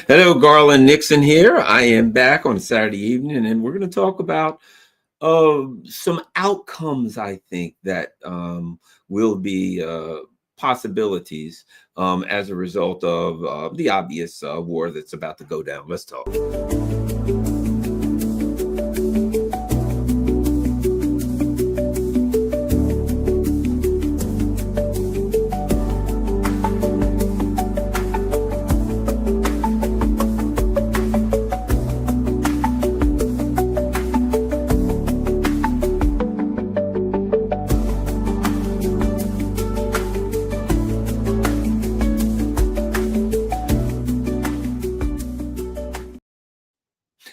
Hello, Garland Nixon here. I am back on Saturday evening, and we're going to talk about some outcomes I think that will be possibilities as a result of the obvious war that's about to go down. Let's talk.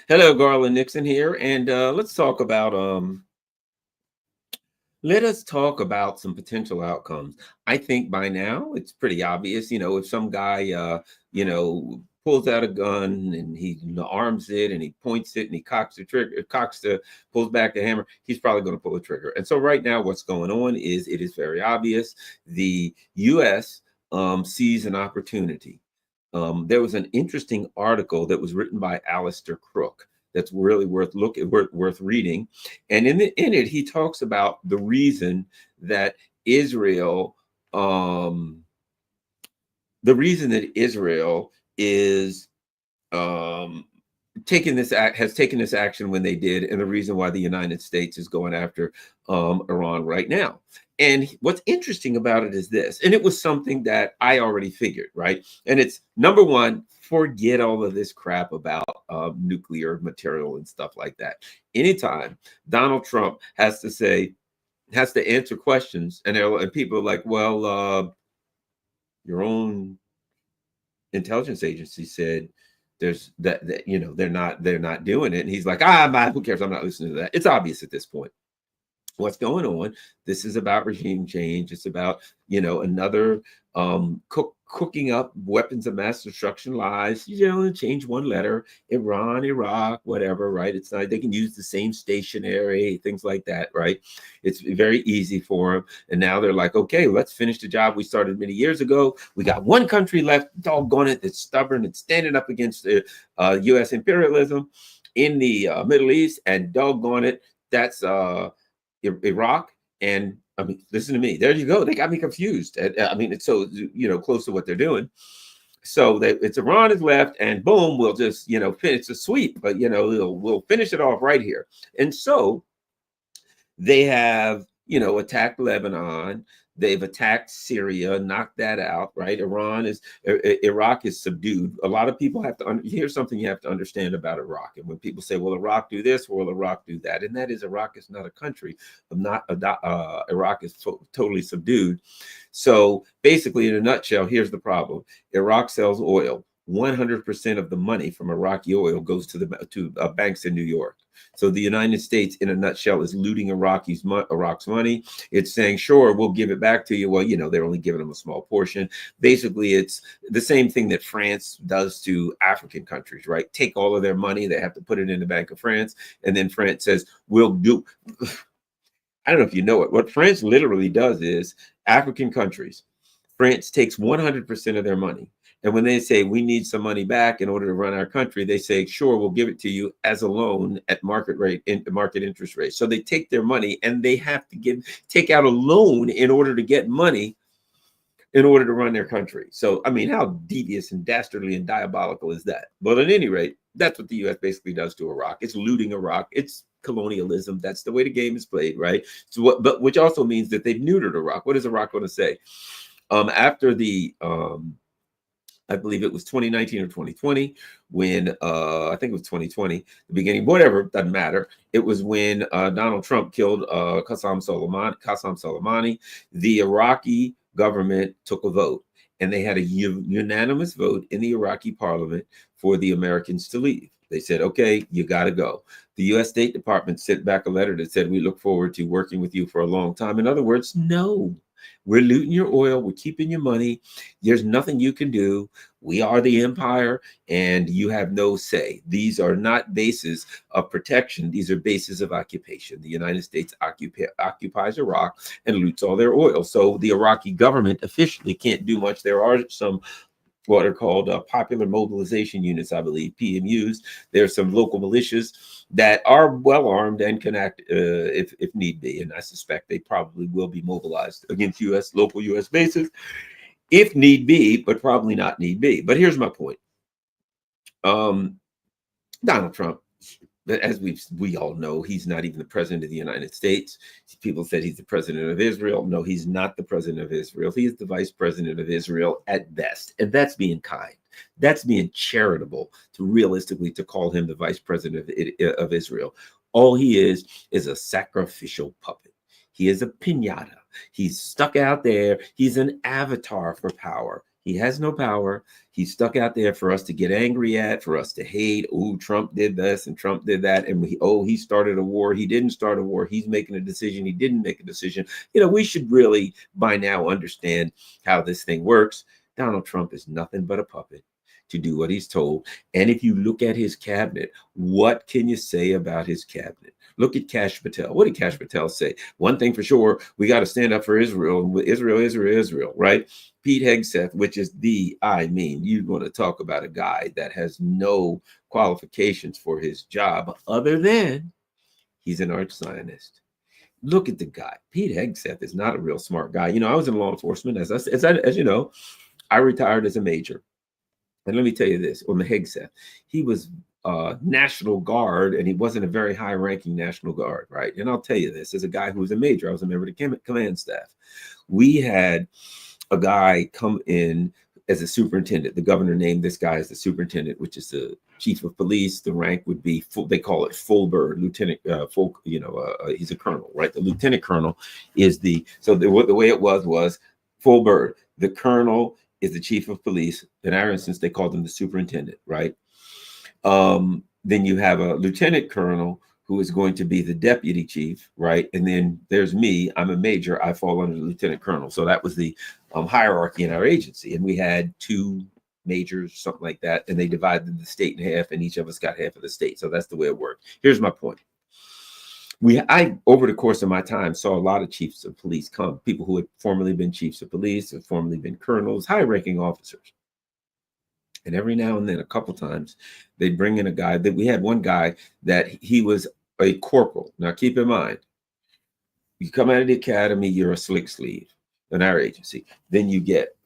Hello, Garland Nixon here, and let's talk about let us talk about some potential outcomes. I think by now it's pretty obvious. If some guy, pulls out a gun and he arms it and he points it and he cocks the trigger, pulls back the hammer, he's probably going to pull the trigger. And so right now, what's going on is it is very obvious. The U.S. Sees an opportunity. There was an interesting article that was written by Alistair Crook that's really worth reading, and in it he talks about the reason that Israel, is has taken this action when they did, and the reason why the United States is going after Iran right now. And what's interesting about it is this, and it was something that I already figured, right? And it's number one, forget all of this crap about nuclear material and stuff like that. Anytime Donald Trump has to answer questions, and people are like, well, your own intelligence agency said there's that they're not doing it, and he's like, who cares, I'm not listening to that. It's obvious at this point what's going on. This is about regime change. It's about another cooking up weapons of mass destruction lies, change one letter, Iran, Iraq, whatever, right? It's not, they can use the same stationery, things like that, right? It's very easy for them. And now they're like, okay, let's finish the job we started many years ago. We got one country left, doggone it, that's stubborn, it's standing up against the U.S. imperialism in the Middle East, and doggone it, that's Iraq. And I mean, listen to me. There you go. They got me confused. I mean, it's so close to what they're doing. So it's Iran is left, and boom, we'll just finish a sweep. But we'll finish it off right here. And so they have attacked Lebanon. They've attacked Syria, knocked that out, right? Iraq is subdued. A lot of people have to, here's something you have to understand about Iraq. And when people say, well, Iraq do this, will Iraq do that? And that is, Iraq is not a country. Iraq is totally subdued. So basically, in a nutshell, here's the problem. Iraq sells oil. 100% of the money from Iraqi oil goes to banks in New York. So the United States, in a nutshell, is looting Iraq's money. It's saying, sure, we'll give it back to you. Well, they're only giving them a small portion. Basically, it's the same thing that France does to African countries, right? Take all of their money. They have to put it in the Bank of France. And then France says, we'll do. I don't know if you know it. What France literally does is African countries, France takes 100% of their money. And when they say we need some money back in order to run our country, they say, sure, we'll give it to you as a loan at market interest rate. So they take their money and they have to take out a loan in order to get money in order to run their country. So, I mean, how devious and dastardly and diabolical is that? But at any rate, that's what the U.S. basically does to Iraq. It's looting Iraq. It's colonialism. That's the way the game is played, right? So, but which also means that they've neutered Iraq. What is Iraq going to say? After the I believe it was 2019 or 2020 when I think it was 2020, the beginning, whatever, doesn't matter. It was when Donald Trump killed Qasem Soleimani. The Iraqi government took a vote, and they had a unanimous vote in the Iraqi parliament for the Americans to leave. They said, okay, you got to go. The U.S. State Department sent back a letter that said, we look forward to working with you for a long time. In other words, no. We're looting your oil. We're keeping your money. There's nothing you can do. We are the empire, and you have no say. These are not bases of protection. These are bases of occupation. The United States occupies Iraq and loots all their oil. So the Iraqi government officially can't do much. There are some what are called popular mobilization units, I believe, PMUs. There's some local militias that are well armed and can act if need be. And I suspect they probably will be mobilized against local U.S. bases if need be, but probably not need be. But here's my point. Donald Trump, as we all know, he's not even the president of the United States. People said he's the president of Israel. No, he's not the president of Israel. He is the vice president of Israel at best, and that's being kind. That's being charitable to realistically to call him the vice president of Israel. All he is a sacrificial puppet. He is a piñata. He's stuck out there. He's an avatar for power. He has no power. He's stuck out there for us to get angry at, for us to hate. Oh, Trump did this and Trump did that. And he started a war. He didn't start a war. He's making a decision. He didn't make a decision. We should really by now understand how this thing works. Donald Trump is nothing but a puppet to do what he's told. And if you look at his cabinet, what can you say about his cabinet? Look at Kash Patel. What did Kash Patel say? One thing for sure, we got to stand up for Israel. Israel, right? Pete Hegseth, which is you want to talk about a guy that has no qualifications for his job other than he's an arch Zionist. Look at the guy. Pete Hegseth is not a real smart guy. I was in law enforcement. As you know, I retired as a major. And let me tell you this, on the Hegseth, he was National Guard, and he wasn't a very high-ranking National Guard, right? And I'll tell you this, as a guy who was a major, I was a member of the command staff. We had a guy come in as a superintendent. The governor named this guy as the superintendent, which is the chief of police. The rank would be they call it full bird, lieutenant. He's a colonel, right? The lieutenant colonel is the way it was full bird. The colonel is the chief of police. In our instance, they called him the superintendent, right? Then you have a lieutenant colonel who is going to be the deputy chief, right? And then there's me. I'm a major. I fall under the lieutenant colonel. So that was the hierarchy in our agency. And we had two majors, something like that. And they divided the state in half, and each of us got half of the state. So that's the way it worked. Here's my point. I, over the course of my time, saw a lot of chiefs of police come, people who had formerly been chiefs of police, had formerly been colonels, high-ranking officers. And every now and then, a couple times, they'd bring in a guy. That we had one guy that he was a corporal. Now, keep in mind, you come out of the academy, you're a slick sleeve in our agency. Then you get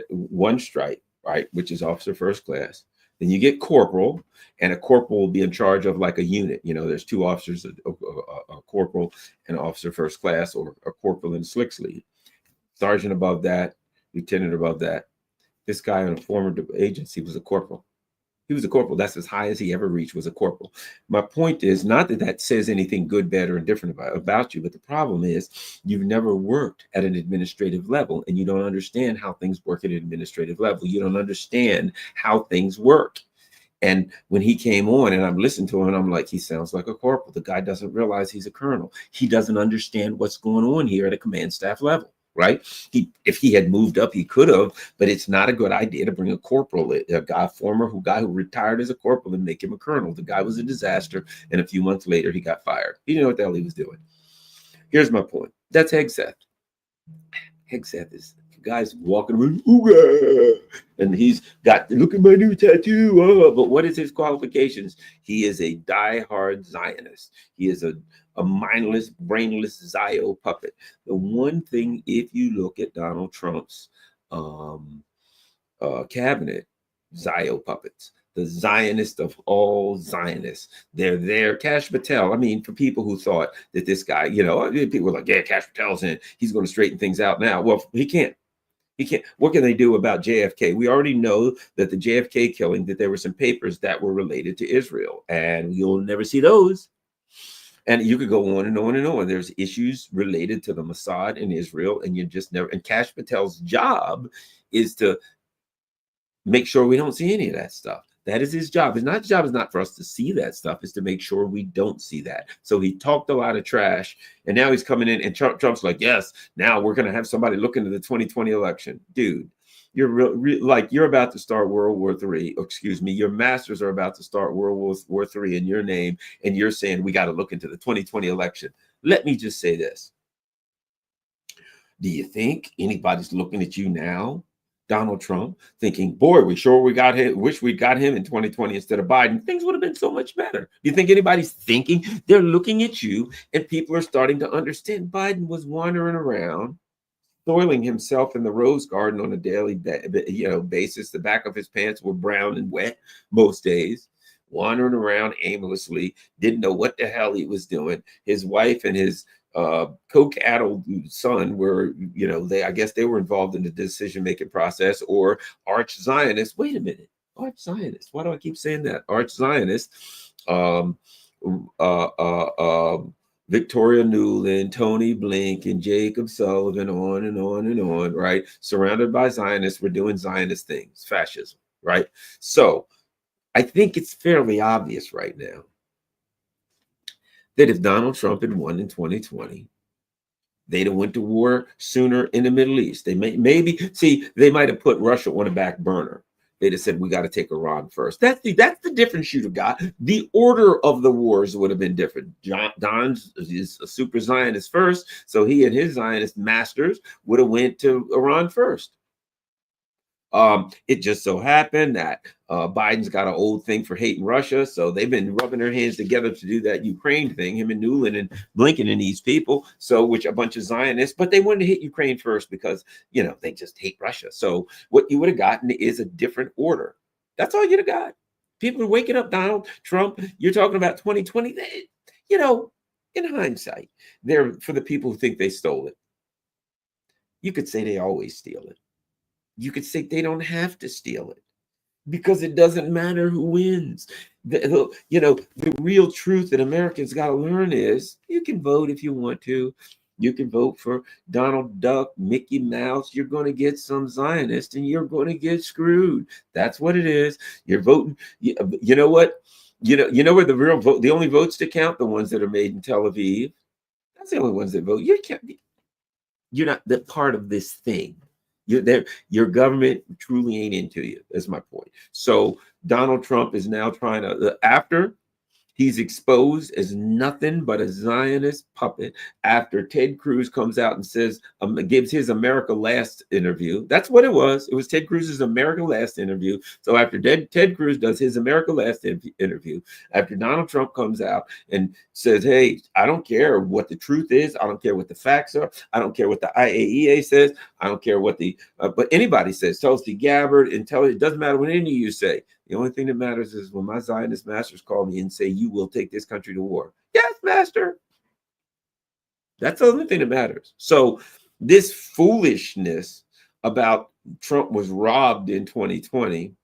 one stripe, right, which is officer first class. Then you get corporal, and a corporal will be in charge of like a unit. There's two officers, a corporal and an officer first class, or a corporal and slick sleeve. Sergeant above that, lieutenant above that. This guy in a former agency was a corporal. He was a corporal. That's as high as he ever reached, was a corporal. My point is not that says anything good, bad, or indifferent about you, but the problem is you've never worked at an administrative level, and you don't understand how things work at an administrative level. You don't understand how things work. And when he came on and I'm listening to him, and I'm like, he sounds like a corporal. The guy doesn't realize he's a colonel. He doesn't understand what's going on here at a command staff level. Right? If he had moved up, he could have, but it's not a good idea to bring a corporal, a guy who retired as a corporal, and make him a colonel. The guy was a disaster, and a few months later, he got fired. He didn't know what the hell he was doing. Here's my point. That's Hegseth. Hegseth is the guy's walking around, and he's got, look at my new tattoo. But what is his qualifications? He is a diehard Zionist. He is a mindless, brainless Zio-Puppet. The one thing, if you look at Donald Trump's cabinet, Zio-Puppets, the Zionist of all Zionists, they're there. Kash Patel, for people who thought that this guy, people were like, yeah, Kash Patel's in, he's going to straighten things out now. Well, he can't. What can they do about JFK? We already know that the JFK killing, that there were some papers that were related to Israel, and you'll never see those. And you could go on and on and on. There's issues related to the Mossad in Israel, and you just never. And Kash Patel's job is to make sure we don't see any of that stuff. That is his job. His job is not for us to see that stuff. It's to make sure we don't see that. So he talked a lot of trash, and now he's coming in, and Trump's like, yes, now we're going to have somebody look into the 2020 election. Dude, you're about to start World War III. Excuse me, your masters are about to start World War III in your name, and you're saying we got to look into the 2020 election. Let me just say this. Do you think anybody's looking at you now? Donald Trump, thinking, boy, we sure we got him, wish we got him in 2020 instead of Biden, things would have been so much better. You think anybody's thinking? They're looking at you, and people are starting to understand Biden was wandering around, soiling himself in the rose garden on a daily basis. The back of his pants were brown and wet most days, wandering around aimlessly, didn't know what the hell he was doing. His wife and his coke-addled son were, I guess they were involved in the decision-making process, or arch Zionists. Wait a minute, arch Zionists. Why do I keep saying that? Arch Zionists. Uh, uh, um, Victoria Nuland, Tony Blink, and Jacob Sullivan, on and on and on, right? Surrounded by Zionists, we're doing Zionist things, fascism, right? So I think it's fairly obvious right now that if Donald Trump had won in 2020, they'd have went to war sooner in the Middle East. They they might have put Russia on a back burner. They'd have said, we got to take Iran first. That's the difference you'd have got. The order of the wars would have been different. Don is a super Zionist first, so he and his Zionist masters would have went to Iran first. It just so happened that Biden's got an old thing for hating Russia, so they've been rubbing their hands together to do that Ukraine thing, him and Nuland and Blinken and these people, so which a bunch of Zionists, but they wanted to hit Ukraine first because, they just hate Russia. So what you would have gotten is a different order. That's all you'd have got. People are waking up, Donald Trump, you're talking about 2020, in hindsight, they're for the people who think they stole it. You could say they always steal it. You could say they don't have to steal it because it doesn't matter who wins. The real truth that Americans got to learn is you can vote if you want to. You can vote for Donald Duck, Mickey Mouse. You're going to get some Zionist and you're going to get screwed. That's what it is. You're voting. You know what? You know where the real vote, the only votes to count, the ones that are made in Tel Aviv. That's the only ones that vote. You're not the part of this thing. Your government truly ain't into you, is my point. So Donald Trump is now trying to, after he's exposed as nothing but a Zionist puppet, after Ted Cruz comes out and says, gives his America Last interview. That's what it was. It was Ted Cruz's America Last interview. So after Ted Cruz does his America Last interview, after Donald Trump comes out and says, hey, I don't care what the truth is. I don't care what the facts are. I don't care what the IAEA says. I don't care what but anybody says. Tulsi Gabbard, and it doesn't matter what any of you say. The only thing that matters is when my Zionist masters call me and say, you will take this country to war. Yes, master. That's the only thing that matters. So this foolishness about Trump was robbed in 2020,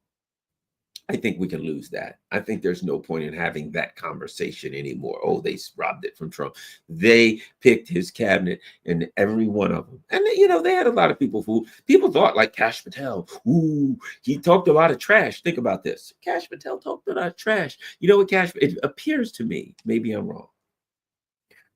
I think we can lose that. I think there's no point in having that conversation anymore. Oh, they robbed it from Trump. They picked his cabinet, and every one of them. And, they had a lot of people who thought, like Kash Patel. Ooh, he talked a lot of trash. Think about this. Kash Patel talked a lot of trash. You know what, it appears to me, maybe I'm wrong,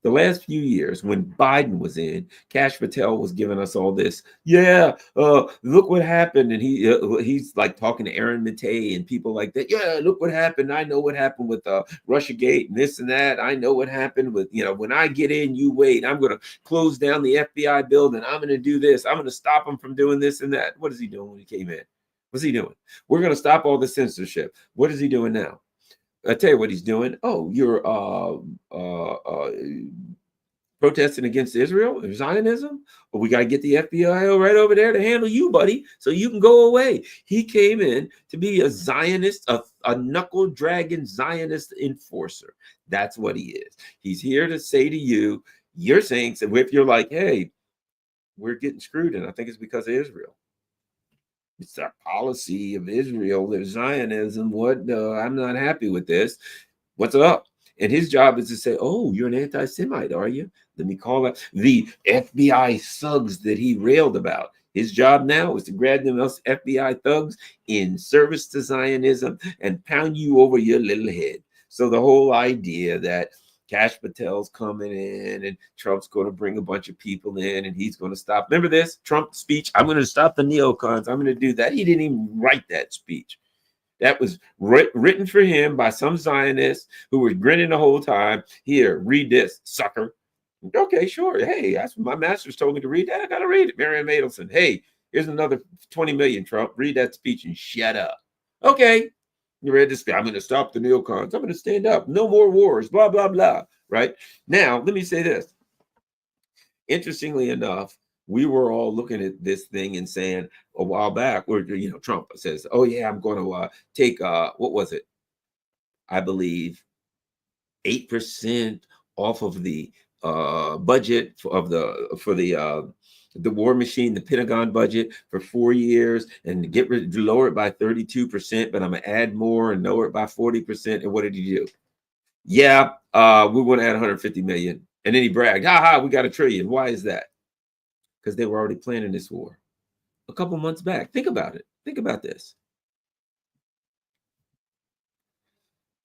the last few years when Biden was in, Kash Patel was giving us all this. Look what happened, and he's like talking to Aaron Matei and people like that. Yeah, look what happened. I know what happened with Russiagate and this and that. I know what happened with when I get in, you wait. I'm going to close down the FBI building. I'm going to do this. I'm going to stop him from doing this and that. What is he doing when he came in? What's he doing? We're going to stop all the censorship. What is he doing now? I tell you what he's doing. Oh, you're protesting against Israel or Zionism? Well, we got to get the FBI right over there to handle you, buddy, so you can go away. He came in to be a Zionist, a knuckle-dragging Zionist enforcer. That's what he is. He's here to say to you, you're saying, so if you're like, hey, we're getting screwed, and I think it's because of Israel. It's our policy of Israel, there's Zionism. I'm not happy with this. What's up? And his job is to say, oh, you're an anti-Semite, are you? Let me call out the FBI thugs that he railed about. His job now is to grab them FBI thugs in service to Zionism and pound you over your little head. So the whole idea that Kash Patel's coming in and Trump's going to bring a bunch of people in and he's going to stop. Remember this Trump speech? I'm going to stop the neocons. I'm going to do that. He didn't even write that speech. That was written for him by some Zionists who were grinning the whole time. Here, read this, sucker. Okay, sure. Hey, that's what my masters told me to read that. I got to read it. Miriam Adelson. Hey, Here's another 20 million, Trump. Read that speech and shut up. Okay. You read this? I'm going to stop the neocons. I'm going to stand up. No more wars, blah, blah, blah. Right? Now, let me say this. Interestingly enough, we were all looking at this thing and saying a while back, where Trump says, "Oh yeah, I'm going to take what was it? I believe 8% off of the budget for the war machine, the Pentagon budget for 4 years, and lower it by 32%. But I'm gonna add more and lower it by 40%." And what did he do? Yeah, we want to add 150 million, and then he bragged, "Ha ha, we got $1 trillion." Why is that? Because they were already planning this war a couple months back. Think about it. Think about this.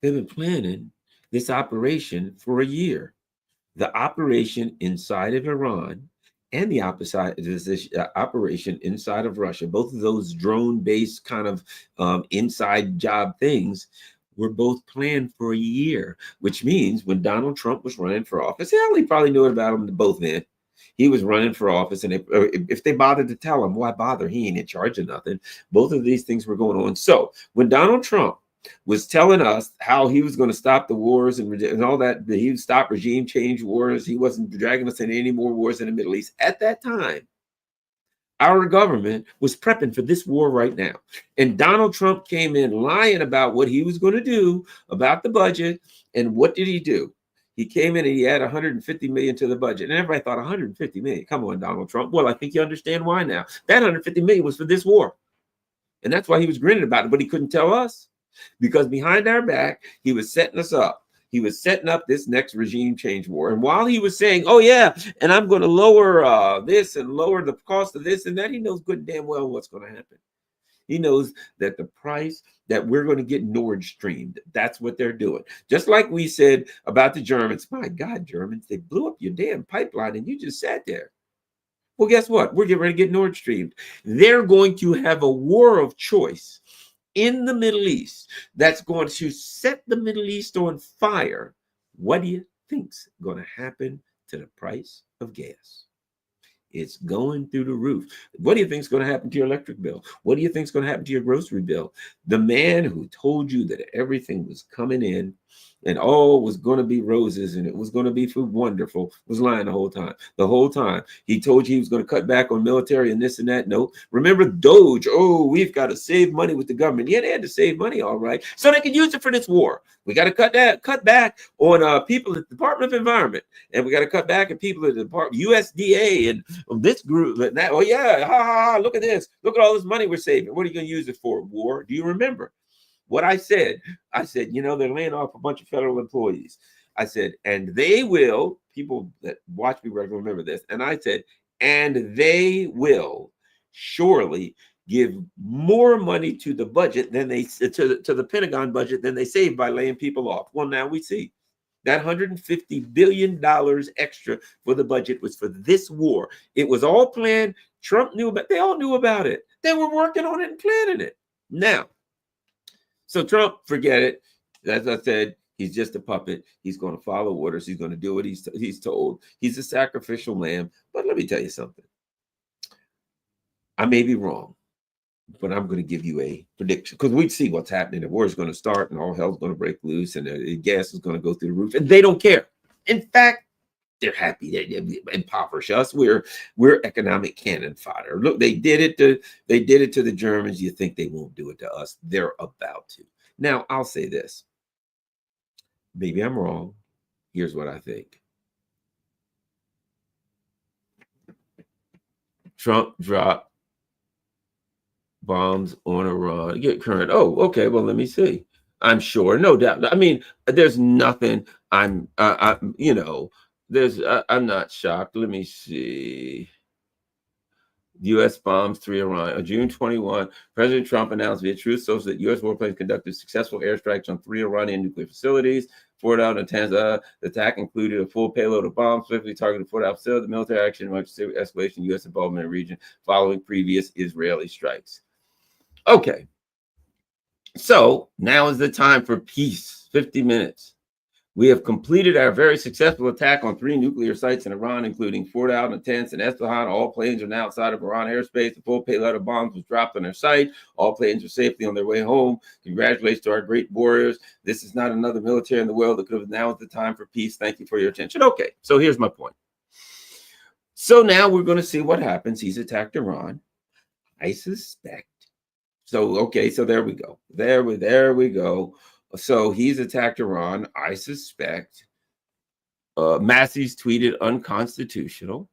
They've been planning this operation for a year. The operation inside of Iran and the operation inside of Russia, both of those drone-based kind of inside job things, were both planned for a year, which means when Donald Trump was running for office, hell, he probably knew about them both then. He was running for office, and if they bothered to tell him, why bother? He ain't in charge of nothing. Both of these things were going on. So when Donald Trump was telling us how he was going to stop the wars and all that he would stop regime change wars, he wasn't dragging us into any more wars in the Middle East. At that time, our government was prepping for this war right now. And Donald Trump came in lying about what he was going to do about the budget. And what did he do? He came in and he added 150 million to the budget. And everybody thought 150 million. Come on, Donald Trump. Well, I think you understand why now. That 150 million was for this war. And that's why he was grinning about it, but he couldn't tell us. Because behind our back, he was setting us up. He was setting up this next regime change war. And while he was saying, "Oh yeah, and I'm going to lower this and lower the cost of this and that," he knows good and damn well what's going to happen. He knows that the price that we're going to get Nord Streamed, that's what they're doing. Just like we said about the Germans. My God, Germans, they blew up your damn pipeline and you just sat there. Well, guess what? We're getting ready to get Nord Streamed. They're going to have a war of choice in the Middle East that's going to set the Middle East on fire. What do you think's going to happen to the price of gas? It's going through the roof. What do you think is going to happen to your electric bill? What do you think is going to happen to your grocery bill? The man who told you that everything was coming in and all was going to be roses and it was going to be food wonderful was lying the whole time. The whole time. He told you he was going to cut back on military and this and that. No. Remember Doge? Oh, we've got to save money with the government. Yeah, they had to save money, all right. So they could use it for this war. We got to cut back on people at the Department of Environment. And we got to cut back at people at the Department USDA and this group and that. Oh, yeah. Ha, ha, ha. Look at this. Look at all this money we're saving. What are you going to use it for? War? Do you remember? What I said, they're laying off a bunch of federal employees. I said, and they will, people that watch me regularly remember this. And I said, and they will surely give more money to the budget than to the Pentagon budget than they save by laying people off. Well, now we see that $150 billion extra for the budget was for this war. It was all planned. Trump knew about it. They all knew about it. They were working on it and planning it. Now, so Trump, forget it. As I said, he's just a puppet. He's going to follow orders. He's going to do what he's told. He's a sacrificial lamb. But let me tell you something. I may be wrong, but I'm going to give you a prediction because we see what's happening. The war is going to start and all hell's going to break loose and the gas is going to go through the roof. And they don't care. In fact, they're happy. They impoverish us. We're economic cannon fodder. Look, they did it to the Germans. You think they won't do it to us? They're about to. Now, I'll say this. Maybe I'm wrong. Here's what I think. Trump dropped bombs on Iran. Get current. Oh, okay. Well, let me see. I'm sure, no doubt. I mean, there's nothing. I'm not shocked. Let me see. U.S. bombs 3 Iran. On June 21, President Trump announced via Truth Social that U.S. warplanes conducted successful airstrikes on 3 Iranian nuclear facilities. Fort Out and Tanzania. The attack included a full payload of bombs, specifically targeted Fort Out. Still, the military action much escalation U.S. involvement in the region following previous Israeli strikes. Okay. So now is the time for peace. 50 minutes. We have completed our very successful attack on 3 nuclear sites in Iran, including Fort Al Natanz and Esfahan. All planes are now outside of Iran airspace. The full payload of bombs was dropped on their site. All planes are safely on their way home. Congratulations to our great warriors. This is not another military in the world that could have now is the time for peace. Thank you for your attention. Okay, so here's my point. So now we're going to see what happens. He's attacked Iran. I suspect. So, okay, so there we go. There we go. So he's attacked Iran. I suspect. Massey's tweeted unconstitutional.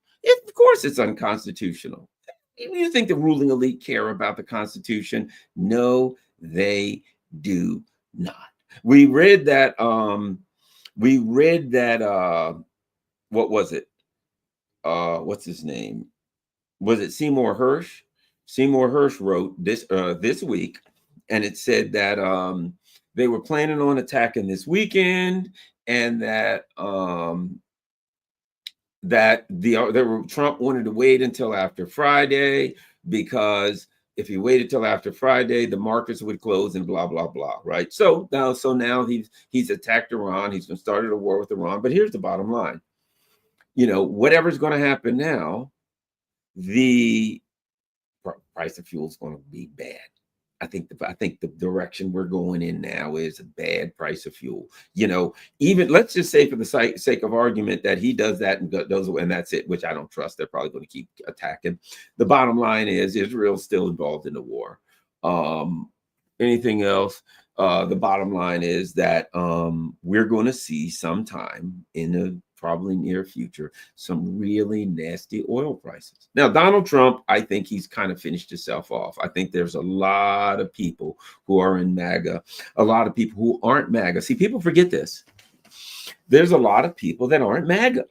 Of course it's unconstitutional. You think the ruling elite care about the Constitution? No, they do not. We read that what was it? What's his name? Was it Seymour Hersh? Seymour Hersh wrote this week, and it said that they were planning on attacking this weekend, and that Trump wanted to wait until after Friday, because if he waited till after Friday, the markets would close and blah blah blah. Right? So now he's attacked Iran. He's started a war with Iran. But here's the bottom line: whatever's going to happen now, the price of fuel is going to be bad. I think the direction we're going in now is a bad price of fuel. Even let's just say for the sake of argument that he does that and goes away and that's it, which I don't trust. They're probably going to keep attacking. The bottom line is Israel's still involved in the war. Anything else? The bottom line is that we're going to see sometime in the probably near future some really nasty oil prices. Now, Donald Trump, I think he's kind of finished himself off. I think there's a lot of people who are in MAGA, a lot of people who aren't MAGA. See, people forget this. There's a lot of people that aren't MAGA.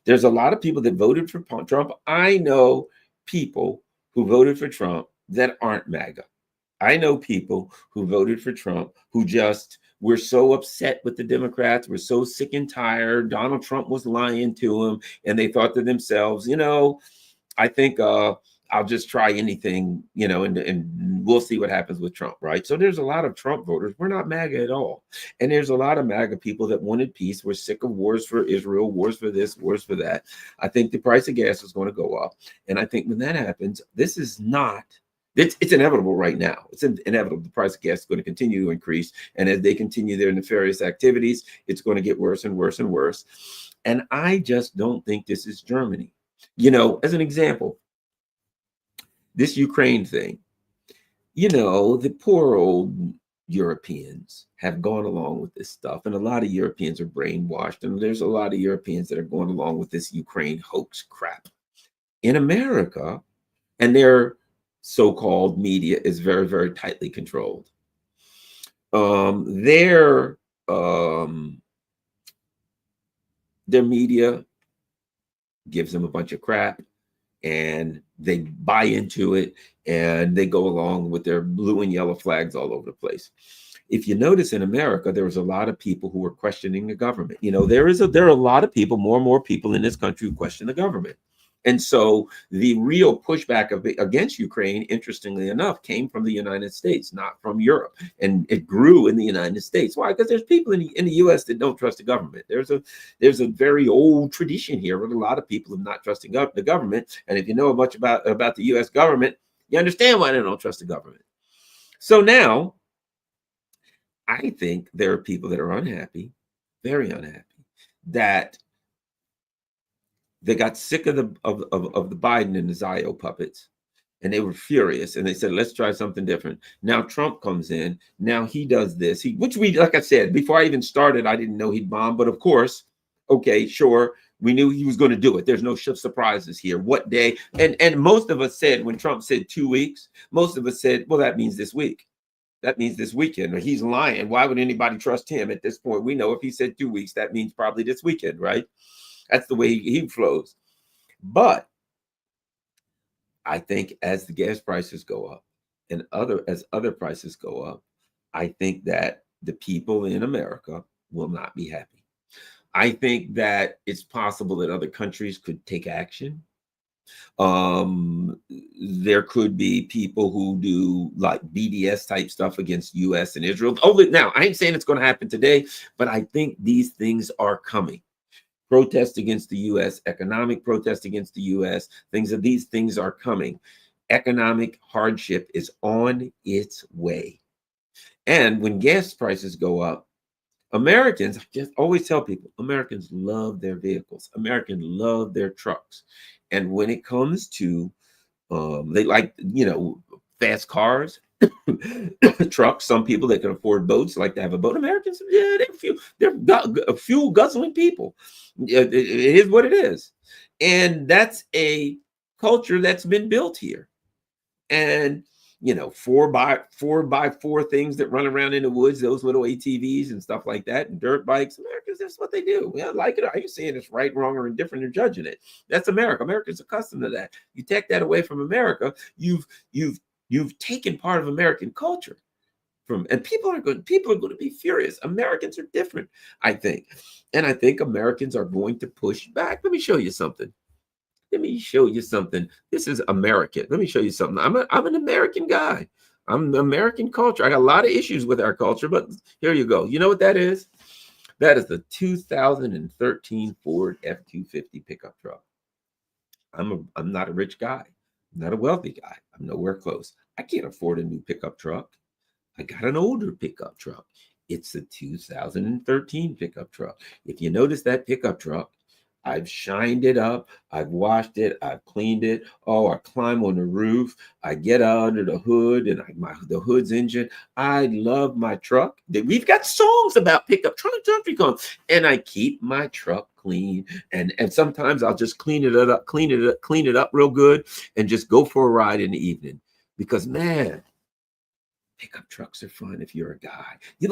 There's a lot of people that voted for Trump. I know people who voted for Trump that aren't MAGA. I know people who voted for Trump who just were so upset with the Democrats, were so sick and tired. Donald Trump was lying to them, and they thought to themselves, I think I'll just try anything, and we'll see what happens with Trump, right? So there's a lot of Trump voters. We're not MAGA at all. And there's a lot of MAGA people that wanted peace. We're sick of wars for Israel, wars for this, wars for that. I think the price of gas is going to go up. And I think when that happens, this is not It's inevitable right now. It's inevitable. The price of gas is going to continue to increase. And as they continue their nefarious activities, it's going to get worse and worse and worse. And I just don't think this is Germany. As an example, this Ukraine thing, the poor old Europeans have gone along with this stuff. And a lot of Europeans are brainwashed. And there's a lot of Europeans that are going along with this Ukraine hoax crap. In America, and their so-called media is very, very tightly controlled. Their media gives them a bunch of crap, and they buy into it, and they go along with their blue and yellow flags all over the place. If you notice, in America, there was a lot of people who were questioning the government. There are a lot of people, more and more people in this country who question the government. And so the real pushback against Ukraine, interestingly enough, came from the United States, not from Europe. And it grew in the United States. Why? Because there's people in the U.S. that don't trust the government. There's a very old tradition here with a lot of people of not trusting the government. And if you know much about the U.S. government, you understand why they don't trust the government. So now, I think there are people that are unhappy, very unhappy, that they got sick of the Biden and the Zio-Puppets, and they were furious, and they said, let's try something different. Now Trump comes in. Now he does this, which like I said, before I even started, I didn't know he'd bomb. But of course, okay, sure, we knew he was going to do it. There's no surprises here. What day? And most of us said, when Trump said 2 weeks, most of us said, well, that means this week. That means this weekend, or he's lying. Why would anybody trust him at this point? We know if he said 2 weeks, that means probably this weekend, right? That's the way he flows. But I think as the gas prices go up and as other prices go up, I think that the people in America will not be happy. I think that it's possible that other countries could take action There could be people who do like BDS type stuff against US and Israel. Oh, now I ain't saying it's going to happen today, but I think these things are coming. Protest against the US, economic protest against the US, these things are coming. Economic hardship is on its way. And when gas prices go up, Americans, I just always tell people, Americans love their vehicles. Americans love their trucks. And when it comes to, they like, fast cars, trucks. Some people that can afford boats like to have a boat. Americans, yeah, they're fuel guzzling people. It is what it is. And that's a culture that's been built here. And four by four things that run around in the woods, those little ATVs and stuff like that, and dirt bikes. Americans, that's what they do. Yeah, I like it. I ain't saying it's right, wrong, or indifferent or judging it. That's America. America's accustomed to that. You take that away from America, you've taken part of American culture from, and people are going to be furious. Americans are different, I think. And I think Americans are going to push back. Let me show you something. This is American. Let me show you something. I'm an American guy. I'm the American culture. I got a lot of issues with our culture, but here you go. You know what that is? That is the 2013 Ford F-250 pickup truck. I'm not a rich guy. I'm not a wealthy guy. I'm nowhere close. I can't afford a new pickup truck. I got an older pickup truck. It's a 2013 pickup truck. If you notice that pickup truck, I've shined it up. I've washed it. I've cleaned it. Oh, I climb on the roof. I get under the hood and the hood's engine. I love my truck. We've got songs about pickup truck, and I keep my truck clean. And sometimes I'll just clean it up real good and just go for a ride in the evening. Because man, pickup trucks are fun if you're a guy. You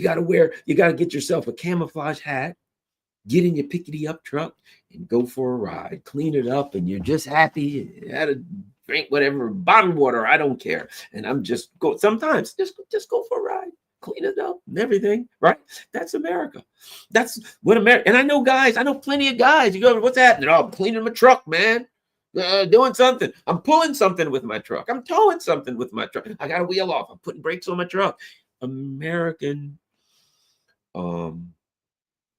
got to get yourself a camouflage hat, get in your pickety up truck and go for a ride, clean it up, and you're just happy. You had a drink, whatever, bottled water, I don't care. And I'm just sometimes just go for a ride, clean it up and everything, right? That's America. That's what America. And I know plenty of guys. You go, what's happening? Oh, I'm cleaning my truck, man. Doing something. I'm pulling something with my truck. I'm towing something with my truck. I got a wheel off. I'm putting brakes on my truck. American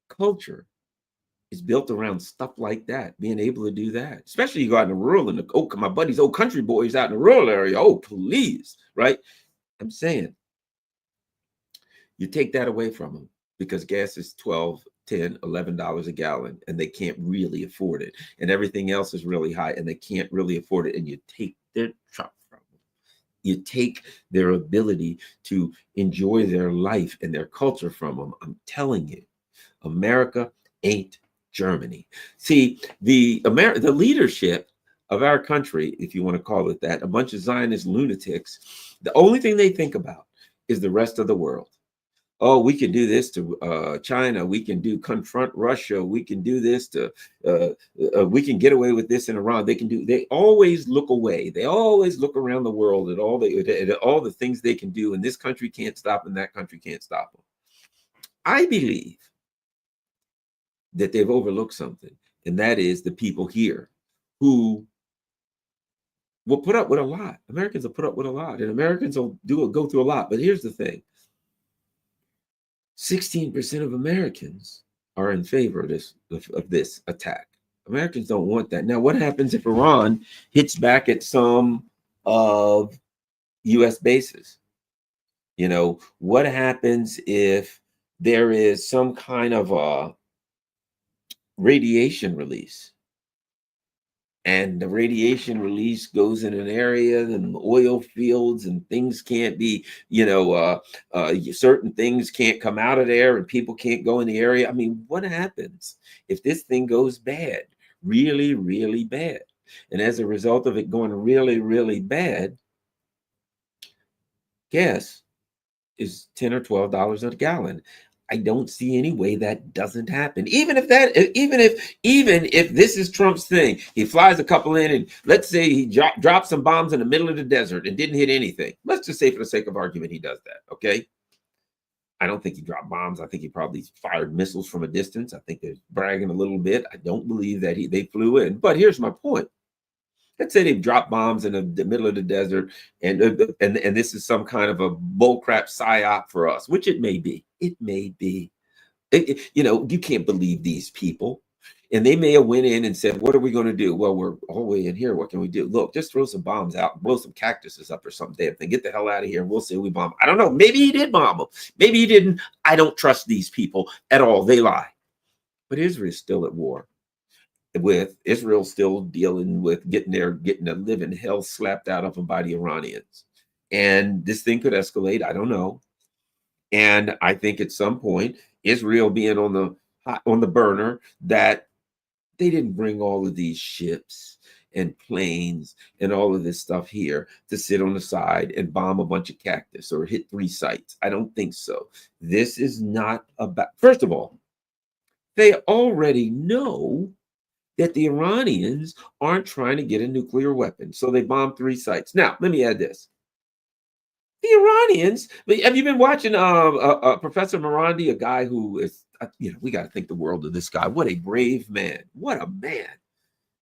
culture is built around stuff like that, being able to do that. Especially you go out in the rural, my buddies, old country boys out in the rural area. Oh, please, right? I'm saying you take that away from them because gas is $12, $10, $11 a gallon, and they can't really afford it. And everything else is really high, and they can't really afford it. And you take their truck from them. You take their ability to enjoy their life and their culture from them. I'm telling you, America ain't Germany. See, the leadership of our country, if you want to call it that, a bunch of Zionist lunatics, the only thing they think about is the rest of the world. Oh, we can do this to China. We can confront Russia. We can do this to, we can get away with this in Iran. They always look away. They always look around the world at all the things they can do. And this country can't stop and that country can't stop them. I believe that they've overlooked something, and that is the people here who will put up with a lot. Americans will put up with a lot, and Americans will go through a lot. But here's the thing: 16% of Americans are in favor of this attack. Americans don't want that. Now, what happens if Iran hits back at some of U.S. bases? What happens if there is some kind of a radiation release, and the radiation release goes in an area and oil fields and things can't be, certain things can't come out of there and people can't go in the area? I mean, what happens if this thing goes bad, really, really bad? And as a result of it going really, really bad, gas is $10 or $12 a gallon. I don't see any way that doesn't happen. Even if this is Trump's thing, he flies a couple in, and let's say he drops some bombs in the middle of the desert and didn't hit anything. Let's just say, for the sake of argument, he does that. Okay. I don't think he dropped bombs. I think he probably fired missiles from a distance. I think they're bragging a little bit. I don't believe that they flew in. But here's my point. Let's say they drop bombs in the middle of the desert, and this is some kind of a bullcrap psyop for us, which it may be. It may be. You can't believe these people. And they may have went in and said, what are we going to do? Well, we're all the way in here. What can we do? Look, just throw some bombs out, blow some cactuses up or something. Damn thing. Get the hell out of here. And we'll say we bomb. I don't know. Maybe he did bomb them. Maybe he didn't. I don't trust these people at all. They lie. But Israel's still at war. With Israel still dealing with getting a living hell slapped out of them by the Iranians. And this thing could escalate. I don't know. And I think at some point, Israel being on the burner, that they didn't bring all of these ships and planes and all of this stuff here to sit on the side and bomb a bunch of cactus or hit 3 sites. I don't think so. This is not about, first of all, they already know that the Iranians aren't trying to get a nuclear weapon. So they bombed 3 sites. Now, let me add this. The Iranians, have you been watching Professor Morandi, a guy who is, we got to think the world of this guy. What a brave man. What a man.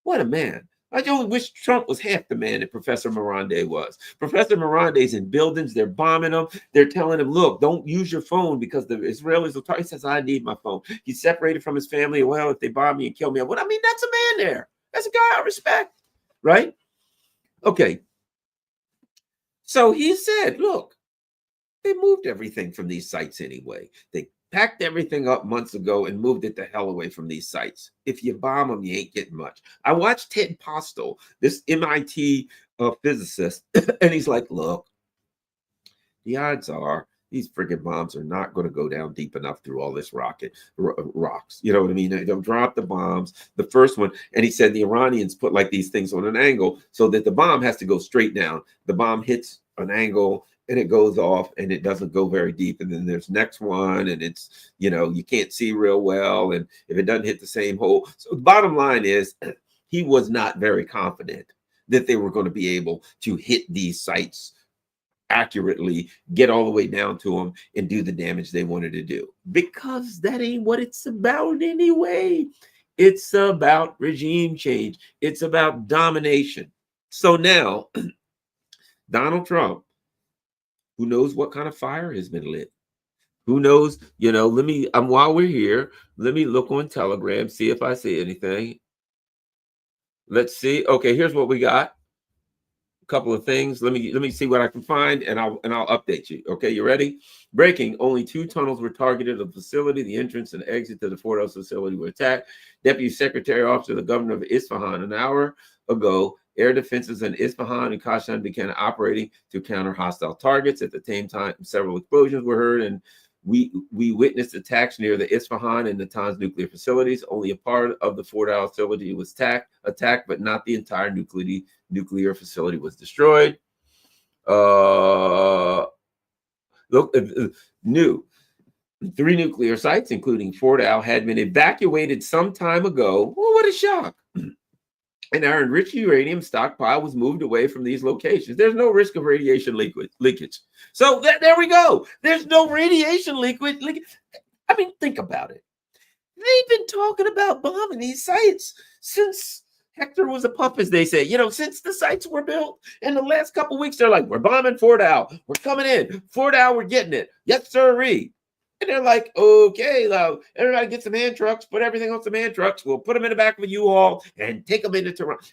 What a man. I just wish Trump was half the man that Professor Morandi was. Professor Morandi's in buildings. They're bombing them. They're telling him, look, don't use your phone because the Israelis will talk. He says, I need my phone. He's separated from his family. Well, if they bomb me and kill me, what? I mean, that's a man there. That's a guy I respect. Right? Okay. So he said, look, they moved everything from these sites anyway. They packed everything up months ago and moved it the hell away from these sites. If you bomb them, you ain't getting much. I watched Ted Postel, this MIT physicist, and he's like, look, the odds are these friggin' bombs are not going to go down deep enough through all this rocks. You know what I mean? They'll drop the bombs. The first one, and he said the Iranians put like these things on an angle so that the bomb has to go straight down. The bomb hits an angle and it goes off and it doesn't go very deep. And then there's next one and it's, you can't see real well. And if it doesn't hit the same hole. So the bottom line is he was not very confident that they were going to be able to hit these sites accurately, get all the way down to them and do the damage they wanted to do, because that ain't what it's about anyway. It's about regime change. It's about domination. So now Donald Trump, who knows what kind of fire has been lit? Who knows? While we're here, let me look on Telegram, see if I see anything. Let's see. Okay, here's what we got. Couple of things. Let me see what I can find, and I'll update you. Okay, you ready? Breaking: only 2 tunnels were targeted of the facility. The entrance and exit to the Fort House facility were attacked. Deputy Secretary Officer, the governor of Isfahan, an hour ago, air defenses in Isfahan and Kashan began operating to counter hostile targets. At the same time, several explosions were heard, and we witnessed attacks near the Isfahan and Natanz nuclear facilities. Only a part of the Fort House facility was attacked, but not the entire nuclear facility was destroyed. New 3 nuclear sites, including Fort Al, had been evacuated some time ago. Well, what a shock. And our enriched uranium stockpile was moved away from these locations. There's no risk of radiation leakage. So there we go. There's no radiation leakage. I mean, think about it. They've been talking about bombing these sites since Hector was a pup, as they say. Since the sites were built. In the last couple of weeks, they're like, we're bombing Fort Al. We're coming in. Fort Al, we're getting it. Yes, sirree. And they're like, okay, now everybody get some hand trucks, put everything on some hand trucks. We'll put them in the back of a U-Haul and take them into Toronto.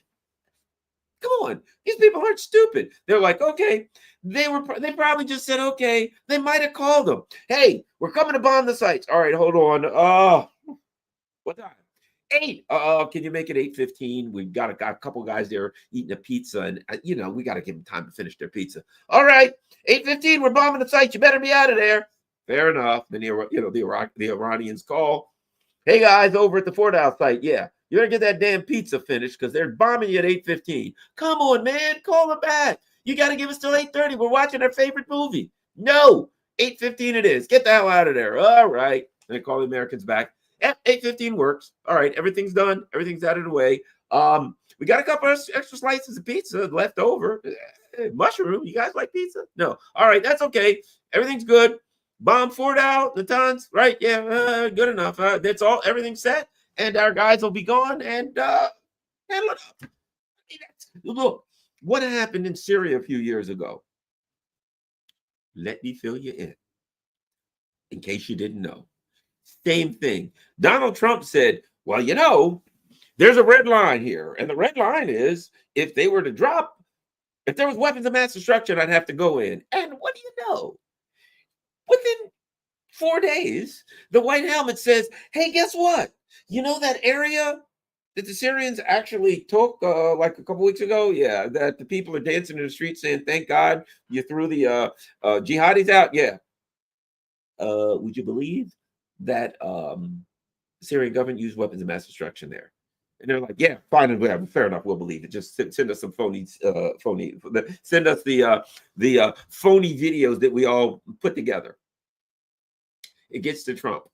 Come on. These people aren't stupid. They're like, okay. They probably just said, okay. They might have called them. Hey, we're coming to bomb the sites. All right, hold on. What time? 8. Can you make it 8:15? We've got a couple guys there eating a pizza, and we got to give them time to finish their pizza. All right, 8:15. We're bombing the site. You better be out of there. Fair enough. Then the Iranians call. Hey guys, over at the Fort House site, yeah, you better get that damn pizza finished because they're bombing you at 8:15. Come on, man, call them back. You got to give us till 8:30. We're watching our favorite movie. No, 8:15 it is. Get the hell out of there. All right. And they call the Americans back. 8:15 works. All right, everything's done. Everything's out of the way. We got a couple of extra slices of pizza left over. Mushroom. You guys like pizza? No. All right, that's okay. Everything's good. Bomb Fort out, Natanz, right? Yeah, good enough. That's all. Everything's set, and our guys will be gone and handle it up. Look, what happened in Syria a few years ago? Let me fill you in case you didn't know. Same thing. Donald Trump said, well, there's a red line here. And the red line is if they were to drop, if there was weapons of mass destruction, I'd have to go in. And what do you know? Within 4 days, the White Helmet says, hey, guess what? You know that area that the Syrians actually took like a couple weeks ago? Yeah, that the people are dancing in the streets saying, thank God you threw the jihadis out. Yeah. Would you believe that Syrian government used weapons of mass destruction there? And they're like, yeah, fine and whatever, fair enough, we'll believe it. Just send us some phony, send us the phony videos that we all put together. It gets to Trump.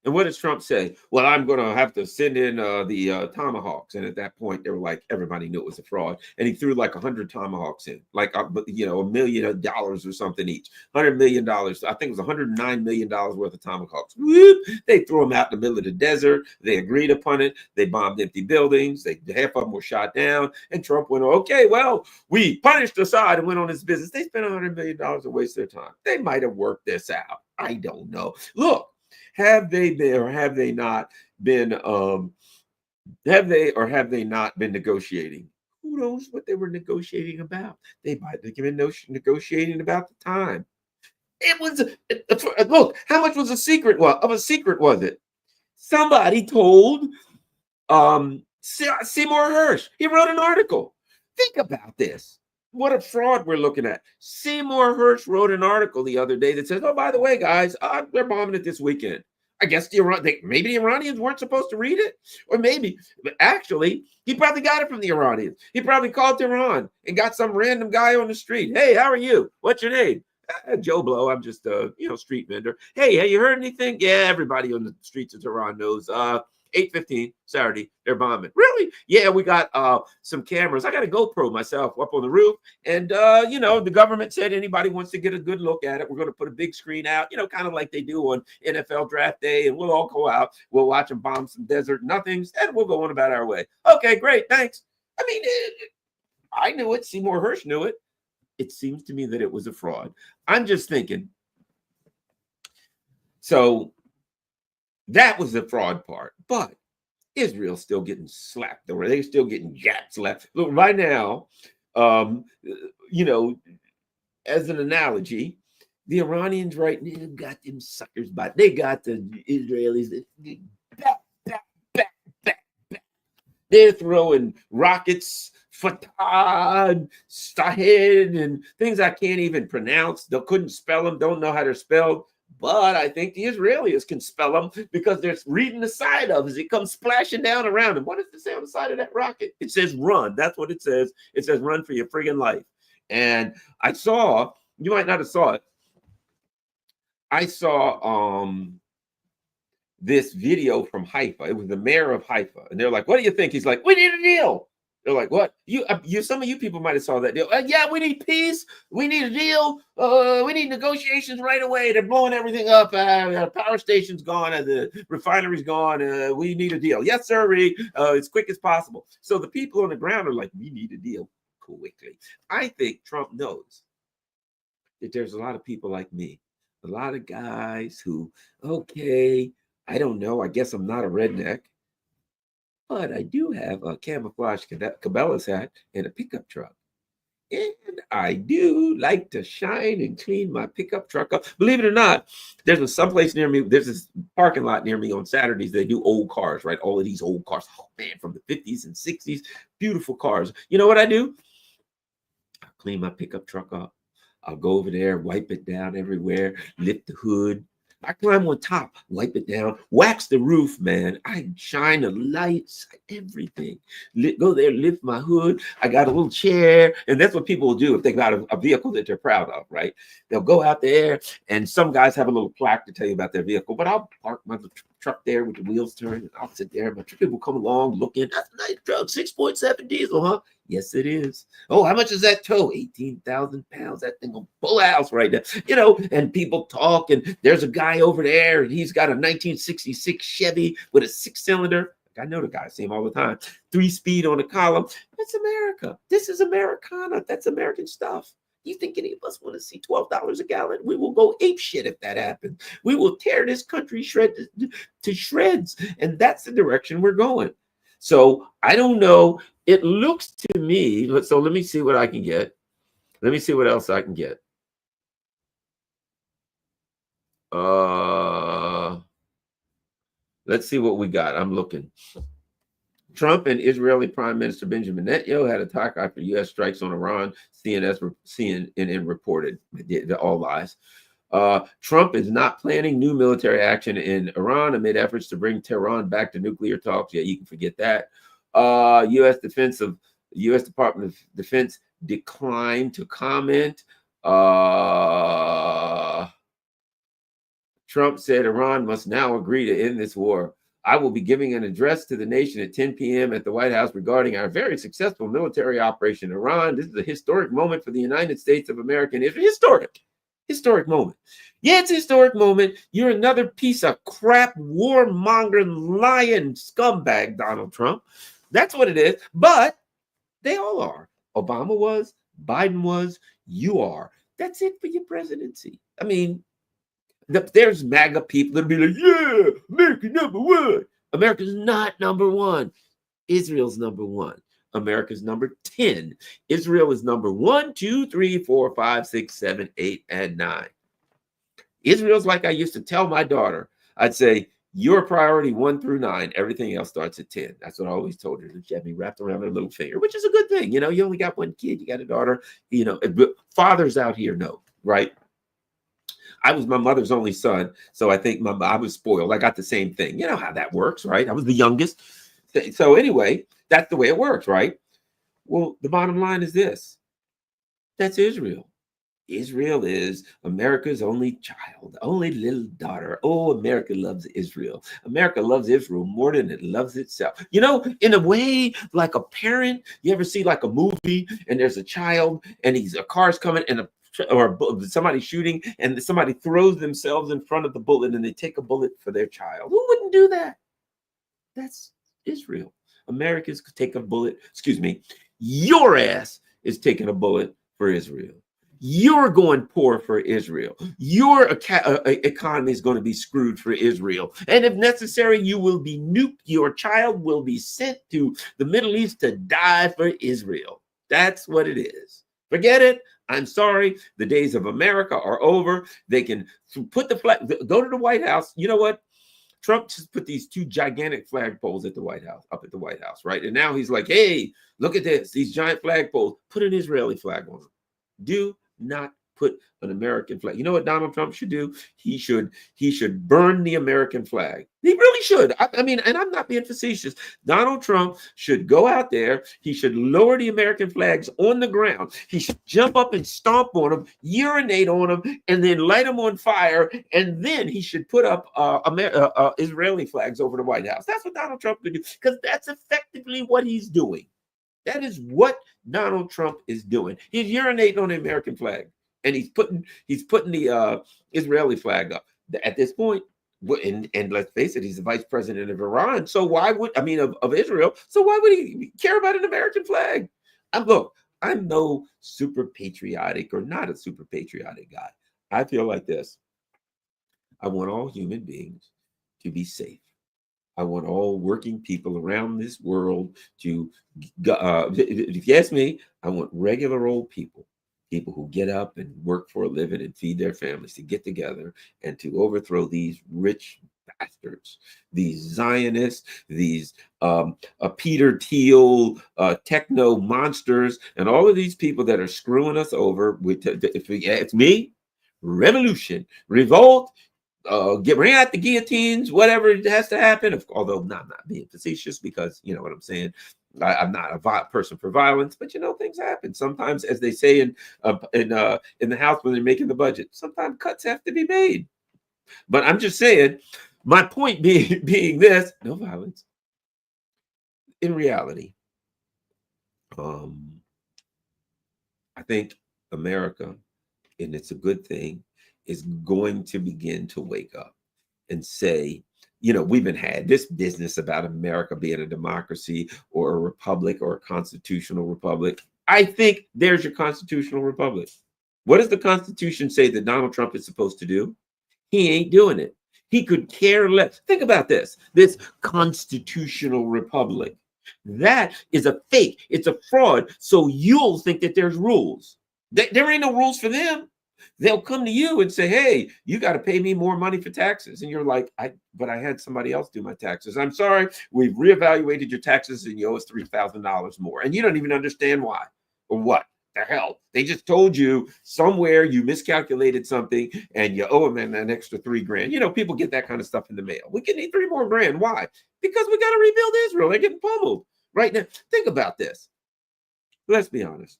And what does Trump say? Well, I'm going to have to send in the tomahawks. And at that point, they were like, everybody knew it was a fraud. And he threw like 100 tomahawks in, like, $1 million or something each. $100 million. I think it was $109 million worth of tomahawks. Whoop! They threw them out in the middle of the desert. They agreed upon it. They bombed empty buildings. Half of them were shot down. And Trump went, okay, well, we punished Assad and went on his business. They spent $100 million and wasted their time. They might have worked this out. I don't know. Look. Have they been or have they not been have they not been negotiating? Who knows what they were negotiating about? They might have been negotiating about the time. It was look, how much was a secret? Of a secret was it? Somebody told Seymour Hersh. He wrote an article. Think about this. What a fraud we're looking at. Seymour Hersh wrote an article the other day that says, oh, by the way, guys, they're bombing it this weekend. I guess maybe the Iranians weren't supposed to read it. Or maybe, but actually, he probably got it from the Iranians. He probably called Tehran and got some random guy on the street. Hey, how are you? What's your name? Joe Blow. I'm just a street vendor. Hey, have you heard anything? Yeah, everybody on the streets of Tehran knows. 8:15 Saturday, they're bombing. Really? Yeah, we got some cameras. I got a GoPro myself up on the roof. And, the government said anybody wants to get a good look at it, we're going to put a big screen out, kind of like they do on NFL draft day. And we'll all go out. We'll watch them bomb some desert nothings. And we'll go on about our way. Okay, great. Thanks. I mean, I knew it. Seymour Hersh knew it. It seems to me that it was a fraud. I'm just thinking. So that was the fraud part. But Israel's still getting slapped over. They're still getting jacked slapped. Look, right now, as an analogy, the Iranians right now got them suckers by. They got the Israelis. Back. They're throwing rockets, Fatah, Stahed, and things I can't even pronounce. They couldn't spell them, don't know how they're spelled. But I think the Israelis can spell them because they're reading the side of it as it comes splashing down around them. What does it say on the side of that rocket? It says run. That's what it says. It says run for your friggin' life. And I saw, you might not have saw it. I saw this video from Haifa. It was the mayor of Haifa. And they're like, what do you think? He's like, we need a deal. They're like, what? Some of you people might have saw that deal. Yeah, we need peace. We need a deal. We need negotiations right away. They're blowing everything up. The power station's gone. The refinery's gone. We need a deal. Yes, sir. As quick as possible. So the people on the ground are like, we need a deal quickly. I think Trump knows that there's a lot of people like me, a lot of guys who, okay, I don't know. I guess I'm not a redneck. But I do have a camouflage Cabela's hat and a pickup truck. And I do like to shine and clean my pickup truck up. Believe it or not, there's someplace near me. There's this parking lot near me on Saturdays. They do old cars, right? All of these old cars. Oh, man, from the 50s and 60s. Beautiful cars. You know what I do? I clean my pickup truck up. I'll go over there, wipe it down everywhere, lift the hood. I climb on top, wipe it down, wax the roof, man. I shine the lights, everything. Go there, lift my hood. I got a little chair. And that's what people will do if they got a vehicle that they're proud of, right? They'll go out there, and some guys have a little plaque to tell you about their vehicle. But I'll park my truck there with the wheels turned, and I'll sit there. My people will come along, look in. That's a nice truck, 6.7 diesel, huh? Yes, it is. Oh, how much is that tow? 18,000 pounds. That thing will pull a house right now. And people talk, and there's a guy over there, and he's got a 1966 Chevy with a 6-cylinder. I know the guy, I see him all the time. 3-speed on the column. That's America. This is Americana. That's American stuff. You think any of us want to see $12 a gallon? We will go ape shit if that happens. We will tear this country to shreds. And that's the direction we're going. So I don't know. It looks to me, so let me see what I can get. Let me see what else I can get. Let's see what we got. I'm looking. Trump and Israeli Prime Minister Benjamin Netanyahu had a talk after U.S. strikes on Iran. CNN reported all lies. Trump is not planning new military action in Iran amid efforts to bring Tehran back to nuclear talks. Yeah, you can forget that. U.S. Department of Defense declined to comment. Trump said Iran must now agree to end this war. I will be giving an address to the nation at 10 p.m. at the White House regarding our very successful military operation in Iran. This is a historic moment for the United States of America and Israel. Historic moment. Yeah, it's a historic moment. You're another piece of crap, warmongering, lying scumbag, Donald Trump. That's what it is. But they all are. Obama was, Biden was, you are. That's it for your presidency. I mean, there's MAGA people that'll be like, yeah, America number one. America's not number one. Israel's number one. America's number 10. Israel is number 1, 2, 3, 4, 5, 6, 7, 8, and 9. Israel's like I used to tell my daughter. I'd say, your priority 1 through 9. Everything else starts at 10. That's what I always told her. She had me wrapped around her little finger, which is a good thing. You know, you only got one kid. You got a daughter. You know, fathers out here know, right? I was my mother's only son, so I think I was spoiled. I got the same thing. You know how that works, right? I was the youngest. So anyway, that's the way it works, right? Well, the bottom line is this. That's Israel. Israel is America's only child, only little daughter. Oh, America loves Israel. America loves Israel more than it loves itself. You know, in a way, like a parent, you ever see like a movie and there's a child and a car's coming and or somebody shooting and somebody throws themselves in front of the bullet and they take a bullet for their child. Who wouldn't do that? That's Israel. Americans could take a bullet. Excuse me. Your ass is taking a bullet for Israel. You're going poor for Israel. Your economy is going to be screwed for Israel. And if necessary, you will be nuked. Your child will be sent to the Middle East to die for Israel. That's what it is. Forget it. I'm sorry. The days of America are over. They can put the flag, go to the White House. You know what? Trump just put these 2 gigantic flagpoles at the White House, up at the White House, right? And now he's like, hey, look at this, these giant flagpoles. Put an Israeli flag on them. Do not put an American flag. You know what Donald Trump should do? He should burn the American flag. He really should. I mean, and I'm not being facetious. Donald Trump should go out there. He should lower the American flags on the ground. He should jump up and stomp on them, urinate on them, and then light them on fire. And then he should put up Israeli flags over the White House. That's what Donald Trump could do, because that's effectively what he's doing. That is what Donald Trump is doing. He's urinating on the American flag, and he's putting the Israeli flag up. At this point, and let's face it, he's the vice president of Iran. So why would of Israel? So why would he care about an American flag? I'm no super patriotic or not a super patriotic guy. I feel like this. I want all human beings to be safe. I want all working people around this world to, if you ask me, I want regular old people who get up and work for a living and feed their families, to get together and to overthrow these rich bastards, these Zionists, these Peter Thiel techno monsters, and all of these people that are screwing us over. If it's me, revolution, revolt, bring out the guillotines, whatever has to happen. Although not being facetious, because you know what I'm saying. I'm not a person for violence, but you know things happen sometimes, as they say in the House when they're making the budget. Sometimes cuts have to be made. But I'm just saying, my point being this: no violence. In reality, I think America, and it's a good thing, is going to begin to wake up and say we've been had this business about America being a democracy or a republic or a constitutional republic. I think there's your constitutional republic. What does the Constitution say that Donald Trump is supposed to do? He ain't doing it. He could care less. Think about this constitutional republic. That is a fake. It's a fraud. So you'll think that there's rules. There ain't no rules for them. They'll come to you and say, hey, you got to pay me more money for taxes. And you're like, but I had somebody else do my taxes. I'm sorry. We've reevaluated your taxes and you owe us $3,000 more. And you don't even understand why or what the hell. They just told you somewhere you miscalculated something and you owe them an extra $3,000. People get that kind of stuff in the mail. We can need $3 more grand. Why? Because we got to rebuild Israel. They're getting pummeled right now. Think about this. Let's be honest.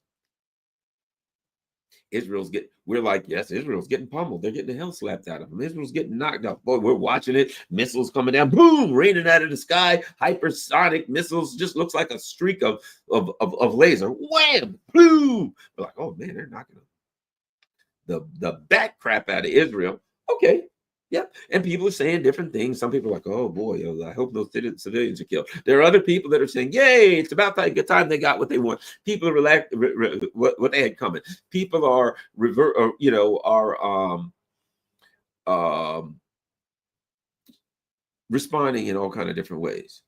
We're like, yes, Israel's getting pummeled. They're getting the hell slapped out of them. Israel's getting knocked out. Boy, we're watching it. Missiles coming down, boom, raining out of the sky. Hypersonic missiles, just looks like a streak of laser. Wham, boom. We're like, oh man, they're knocking the back crap out of Israel. Okay. Yep. And people are saying different things. Some people are like, oh boy, I hope those civilians are killed. There are other people that are saying, yay, it's about that good time they got what they want. People are what they had coming. People are responding in all kind of different ways.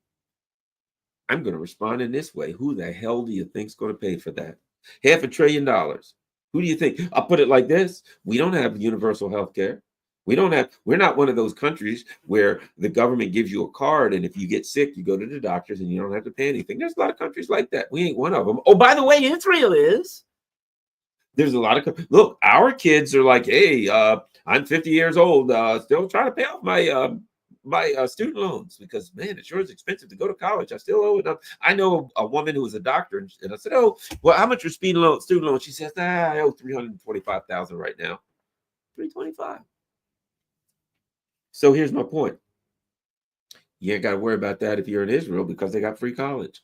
I'm going to respond in this way. Who the hell do you think's going to pay for that? $500 billion. Who do you think? I'll put it like this. We don't have universal health care. We're not one of those countries where the government gives you a card and if you get sick, you go to the doctors and you don't have to pay anything. There's a lot of countries like that. We ain't one of them. Oh, by the way, Israel is. There's a lot of, look, our kids are like, hey, I'm 50 years old, still trying to pay off my student loans because, man, it sure is expensive to go to college. I still owe it up. I know a woman who was a doctor and I said, oh, well, how much are student loans? She says, I owe $325,000 right now. $325,000. So here's my point. You ain't got to worry about that if you're in Israel because they got free college.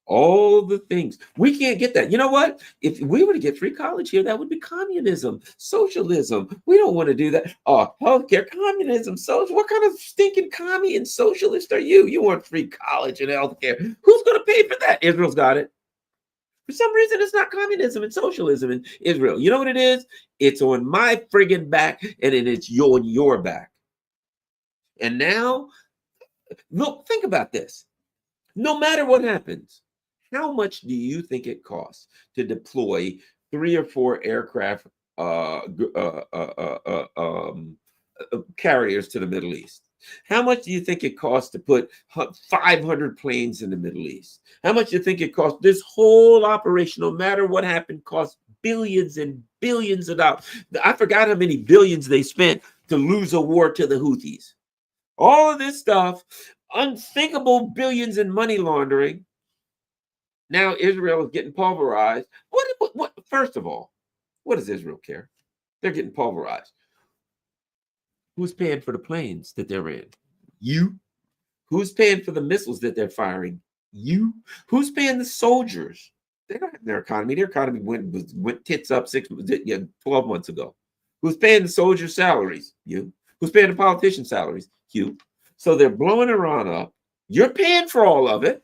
All the things. We can't get that. You know what? If we were to get free college here, that would be communism, socialism. We don't want to do that. Oh, healthcare, communism, social. What kind of stinking commie and socialist are you? You want free college and healthcare. Who's going to pay for that? Israel's got it. For some reason, it's not communism and socialism in Israel. You know what it is? It's on my friggin' back and it's on your back. And now, look, think about this. No matter what happens, how much do you think it costs to deploy 3 or 4 aircraft carriers to the Middle East? How much do you think it costs to put 500 planes in the Middle East? How much do you think it costs? This whole operation, no matter what happened, cost billions and billions of dollars. I forgot how many billions they spent to lose a war to the Houthis. All of this stuff, unthinkable billions in money laundering. Now Israel is getting pulverized. What? First of all, what does Israel care? They're getting pulverized. Who's paying for the planes that they're in? You. Who's paying for the missiles that they're firing? You. Who's paying the soldiers? They don't have their economy. Their economy went tits up 12 months ago. Who's paying the soldiers' salaries? You. Who's paying the politicians' salaries? You. So they're blowing Iran up. You're paying for all of it.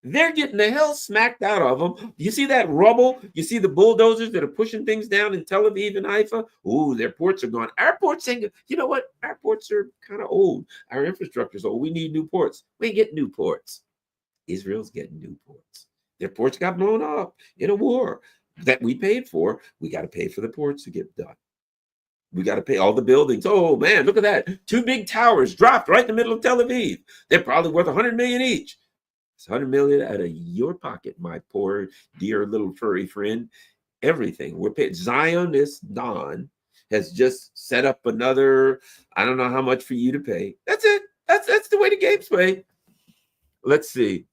They're getting the hell smacked out of them. You see that rubble? You see the bulldozers that are pushing things down in Tel Aviv and Haifa? Ooh, their ports are gone. Our ports ain't, you know what? Our ports are kind of old. Our infrastructure's old. We need new ports. We ain't getting new ports. Israel's getting new ports. Their ports got blown up in a war that we paid for. We got to pay for the ports to get done. We got to pay all the buildings. Oh man, look at that. 2 big towers dropped right in the middle of Tel Aviv. They're probably worth $100 million each. It's $100 million out of your pocket, my poor, dear little furry friend. Everything. We're paid. Zionist Don has just set up another, I don't know how much for you to pay. That's it. That's the way the game's played. Let's see.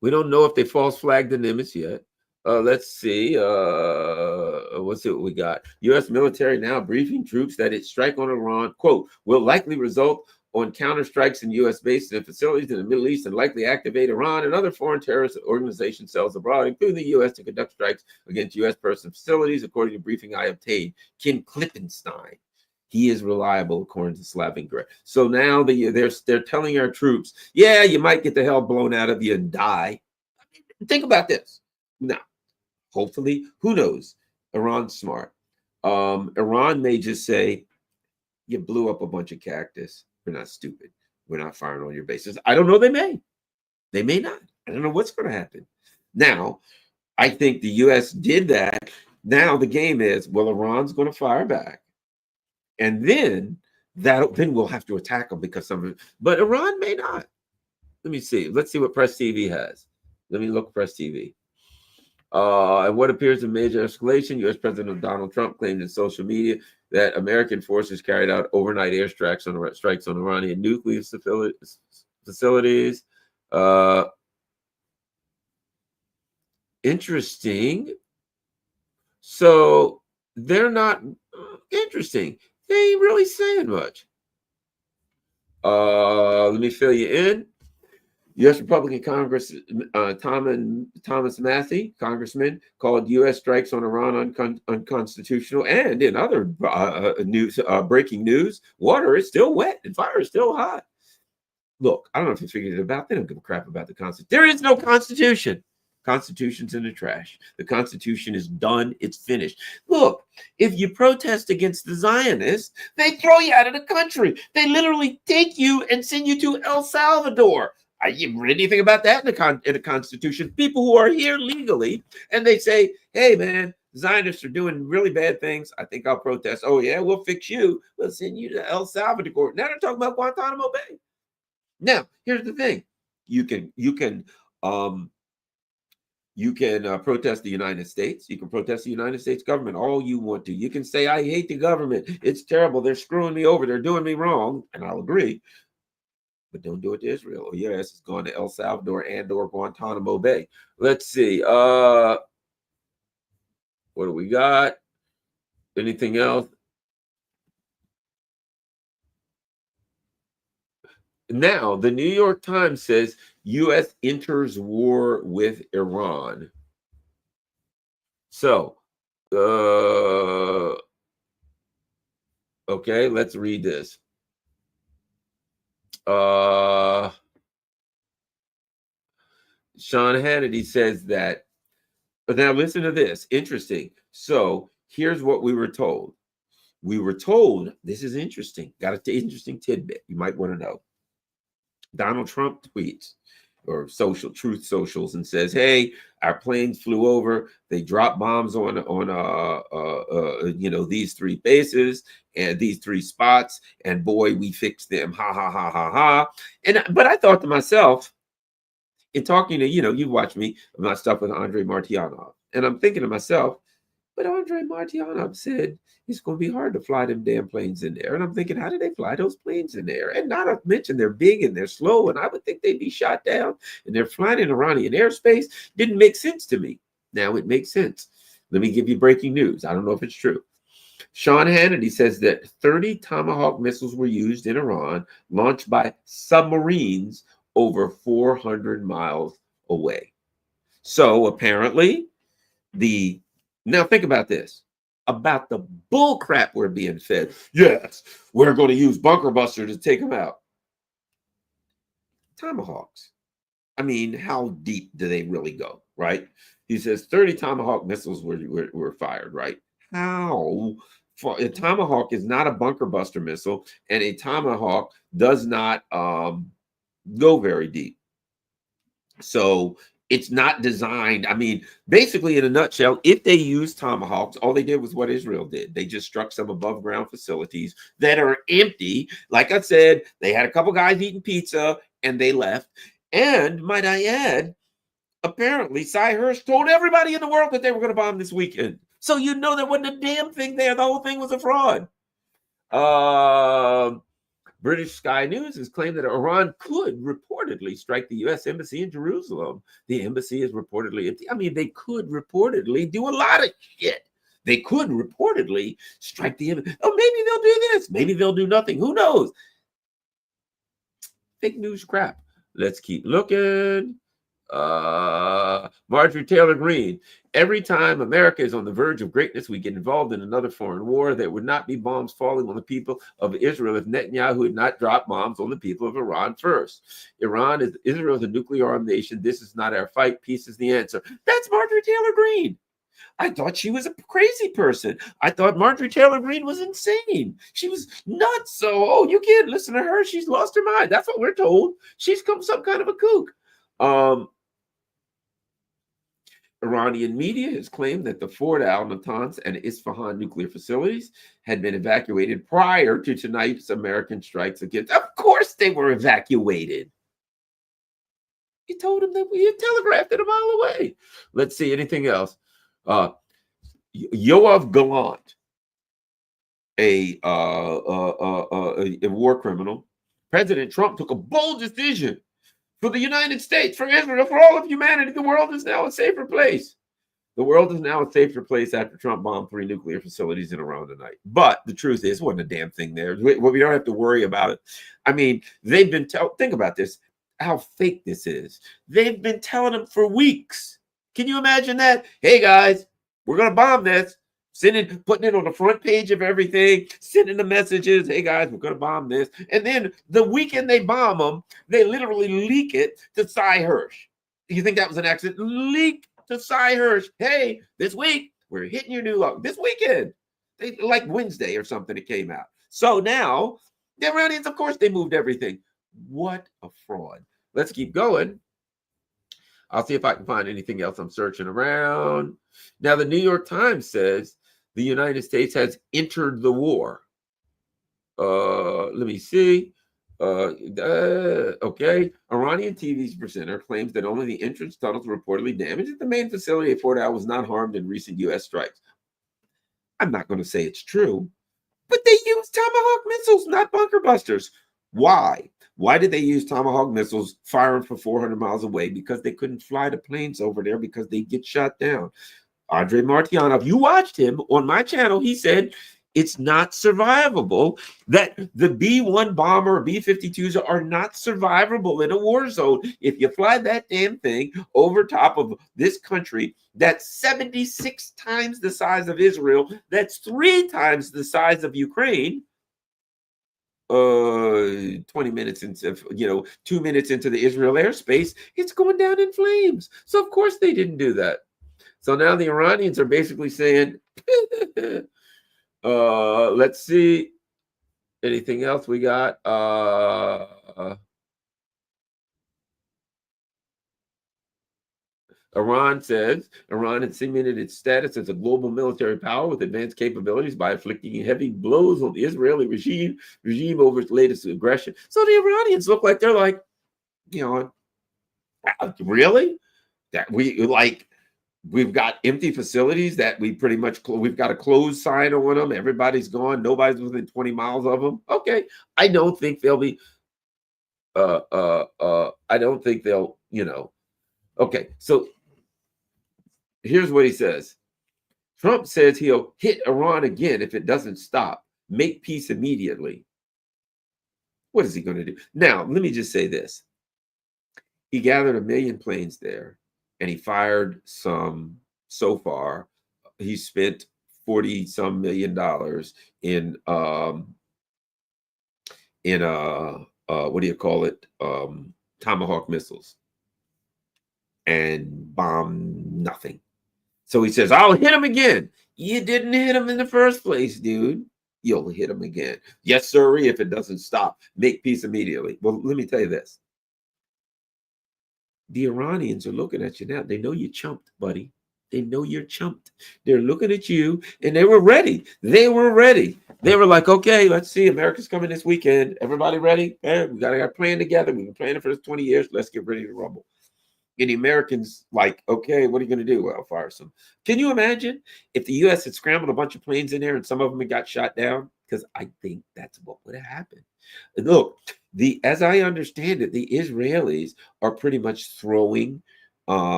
We don't know if they false flagged the Nimitz yet. Let's see. Let's see what we got. U.S. military now briefing troops that its strike on Iran, quote, will likely result on counterstrikes in U.S. bases and facilities in the Middle East and likely activate Iran and other foreign terrorist organization cells abroad, including the U.S., to conduct strikes against U.S. personnel facilities, according to a briefing I obtained. Ken Klippenstein. He is reliable, according to Slavic Gray. So now they're telling our troops, yeah, you might get the hell blown out of you and die. Think about this. Now, hopefully, who knows? Iran's smart. Iran may just say, you blew up a bunch of cactus. We're not stupid. We're not firing on your bases. I don't know. They may. They may not. I don't know what's going to happen. Now, I think the U.S. did that. Now the game is, well, Iran's going to fire back. And then we'll have to attack them because some of it. But Iran may not. Let me see. Let's see what Press TV has. Let me look Press TV. And what appears a major escalation, U.S. President Donald Trump claimed in social media that American forces carried out overnight airstrikes on Iranian nuclear facilities. Interesting. So they're not interesting. They ain't really saying much. Let me fill you in. U.S. Republican Congress Thomas Massie, congressman, called U.S. strikes on Iran unconstitutional. And in other breaking news, water is still wet and fire is still hot. Look, I don't know if you figured it out. They don't give a crap about the Constitution. There is no Constitution. Constitution's in the trash. The Constitution is done. It's finished. Look, if you protest against the Zionists, they throw you out of the country. They literally take you and send you to El Salvador. You read anything about that in the Constitution? People who are here legally, and they say, hey, man, Zionists are doing really bad things. I think I'll protest. Oh, yeah, we'll fix you. We'll send you to El Salvador. Now they're talking about Guantanamo Bay. Now, here's the thing. You can protest the United States. You can protest the United States government all you want to. You can say, I hate the government. It's terrible. They're screwing me over. They're doing me wrong. And I'll agree. But don't do it to Israel. Oh, your ass is going to El Salvador and or Guantanamo Bay. Let's see. What do we got? Anything else? Now, the New York Times says U.S. enters war with Iran. So, okay, let's read this. Sean Hannity says that, but now listen to this. Interesting. So here's what we were told. We were told, this is interesting. Got an interesting tidbit you might want to know. Donald Trump tweets or truth socials and says, hey, our planes flew over. They dropped bombs on these three bases and these three spots. And boy, we fixed them. Ha, ha, ha, ha, ha. But I thought to myself, in talking to, you watch me, my stuff with Andrei Martyanov. And I'm thinking to myself, but Andrei Martyanov said it's going to be hard to fly them damn planes in there. And I'm thinking, how do they fly those planes in there? And not to mention they're big and they're slow, and I would think they'd be shot down. And they're flying in Iranian airspace. Didn't make sense to me. Now it makes sense. Let me give you breaking news. I don't know if it's true. Sean Hannity says that 30 Tomahawk missiles were used in Iran, launched by submarines over 400 miles away. So apparently now think about this, about the bull crap we're being fed. Yes, we're going to use bunker buster to take them out. Tomahawks. I mean, how deep do they really go, right? He says 30 Tomahawk missiles were fired, right? How? A Tomahawk is not a bunker buster missile, and a Tomahawk does not go very deep. So it's not designed. I mean, basically, in a nutshell, if they used Tomahawks, all they did was what Israel did. They just struck some above ground facilities that are empty. Like I said, they had a couple guys eating pizza and they left. And might I add, apparently, Cy Hirsch told everybody in the world that they were going to bomb this weekend. So there wasn't a damn thing there. The whole thing was a fraud. British Sky News has claimed that Iran could reportedly strike the U.S. embassy in Jerusalem. The embassy is reportedly empty. I mean, they could reportedly do a lot of shit. They could reportedly strike the embassy. Oh, maybe they'll do this. Maybe they'll do nothing. Who knows? Fake news crap. Let's keep looking. Marjorie Taylor Greene. Every time America is on the verge of greatness, we get involved in another foreign war. There would not be bombs falling on the people of Israel if Netanyahu had not dropped bombs on the people of Iran first. Israel is a nuclear armed nation. This is not our fight. Peace is the answer. That's Marjorie Taylor Greene. I thought she was a crazy person. I thought Marjorie Taylor Greene was insane. She was nuts. So, oh, you can't listen to her. She's lost her mind. That's what we're told. She's some kind of a kook. Iranian media has claimed that the Fort al-Natanz and Isfahan nuclear facilities had been evacuated prior to tonight's American strikes against. Of course they were evacuated. You told them that you telegraphed it a mile away. Let's see, anything else? Yoav Gallant, a war criminal. President Trump took a bold decision for the United States, for Israel, for all of humanity. The world is now a safer place. The world is now a safer place after Trump bombed 3 nuclear facilities in Iran tonight. But the truth is, wasn't a damn thing there. We don't have to worry about it. I mean, they've been think about this, how fake this is. They've been telling them for weeks. Can you imagine that? Hey, guys, we're going to bomb this. Putting it on the front page of everything, sending the messages, hey guys, we're going to bomb this. And then the weekend they bomb them, they literally leak it to Cy Hirsch. You think that was an accident? Leak to Cy Hirsch. Hey, this week, we're hitting your new low. This weekend, like Wednesday or something, it came out. So now, the Iranians, of course, they moved everything. What a fraud. Let's keep going. I'll see if I can find anything else. I'm searching around. Now, the New York Times says the United States has entered the war. Let me see. Okay. Iranian TV's presenter claims that only the entrance tunnels were reportedly damaged, and the main facility at Fort Al was not harmed in recent U.S. strikes. I'm not going to say it's true, but they used Tomahawk missiles, not bunker busters. Why? Why did they use Tomahawk missiles firing from 400 miles away? Because they couldn't fly the planes over there because they'd get shot down. Andre Martianov, you watched him on my channel. He said it's not survivable, that the B-1 bomber or B-52s are not survivable in a war zone. If you fly that damn thing over top of this country, that's 76 times the size of Israel, that's 3 times the size of Ukraine, 20 minutes into, 2 minutes into the Israel airspace, it's going down in flames. So of course they didn't do that. So now the Iranians are basically saying, let's see, anything else we got? Iran says Iran had cemented its status as a global military power with advanced capabilities by inflicting heavy blows on the Israeli regime over its latest aggression. So the Iranians look like they're like, really? That we've got empty facilities that we've got a closed sign on them. Everybody's gone. Nobody's within 20 miles of them. Okay. I don't think they'll be, I don't think they'll, okay. So here's what he says. Trump says he'll hit Iran again if it doesn't stop. Make peace immediately. What is he going to do? Now, let me just say this. He gathered 1 million planes there, and he fired some. So far, he spent $40-some million in what do you call it? Tomahawk missiles, and bombed nothing. So he says, I'll hit him again. You didn't hit him in the first place, dude. You'll hit him again. Yes, sir, if it doesn't stop. Make peace immediately. Well, let me tell you this. The Iranians are looking at you now. They know you chumped, buddy. They know you're chumped. They're looking at you, and they were ready. They were ready. They were like, okay, let's see. America's coming this weekend. Everybody ready? We got a plan together. We've been planning for this 20 years. Let's get ready to rumble. And the Americans like, okay, what are you going to do? Well, fire some. Can you imagine if the U.S. had scrambled a bunch of planes in there and some of them had got shot down? Because I think that's what would have happened. Look, as I understand it, the Israelis are pretty much throwing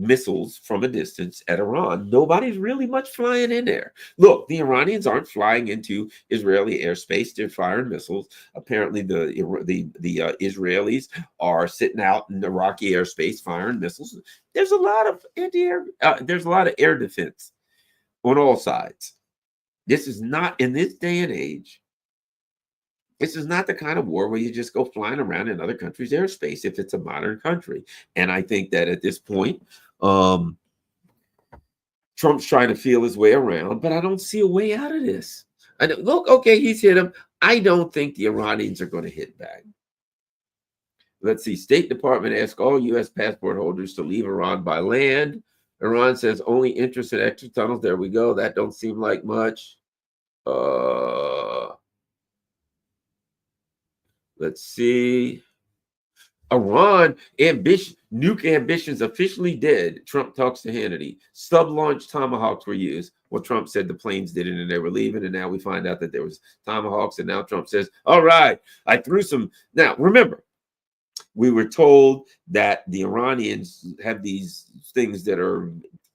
missiles from a distance at Iran. Nobody's really much flying in there. Look, the Iranians aren't flying into Israeli airspace. They're firing missiles. Apparently, the Israelis are sitting out in Iraqi airspace firing missiles. There's a lot of anti-air. There's a lot of air defense on all sides. This is not, in this day and age, this is not the kind of war where you just go flying around in other countries' airspace if it's a modern country. And I think that at this point, Trump's trying to feel his way around, but I don't see a way out of this. Look, okay, he's hit him. I don't think the Iranians are going to hit back. Let's see. State Department asks all U.S. passport holders to leave Iran by land. Iran says only interest in extra tunnels. There we go. That don't seem like much. Let's see. Iran nuke ambitions officially dead. Trump talks to Hannity. Sub-launch Tomahawks were used. Well, Trump said the planes didn't and they were leaving, and now we find out that there was Tomahawks, and now Trump says, all right, I threw some. Now, remember, we were told that the Iranians have these things that are,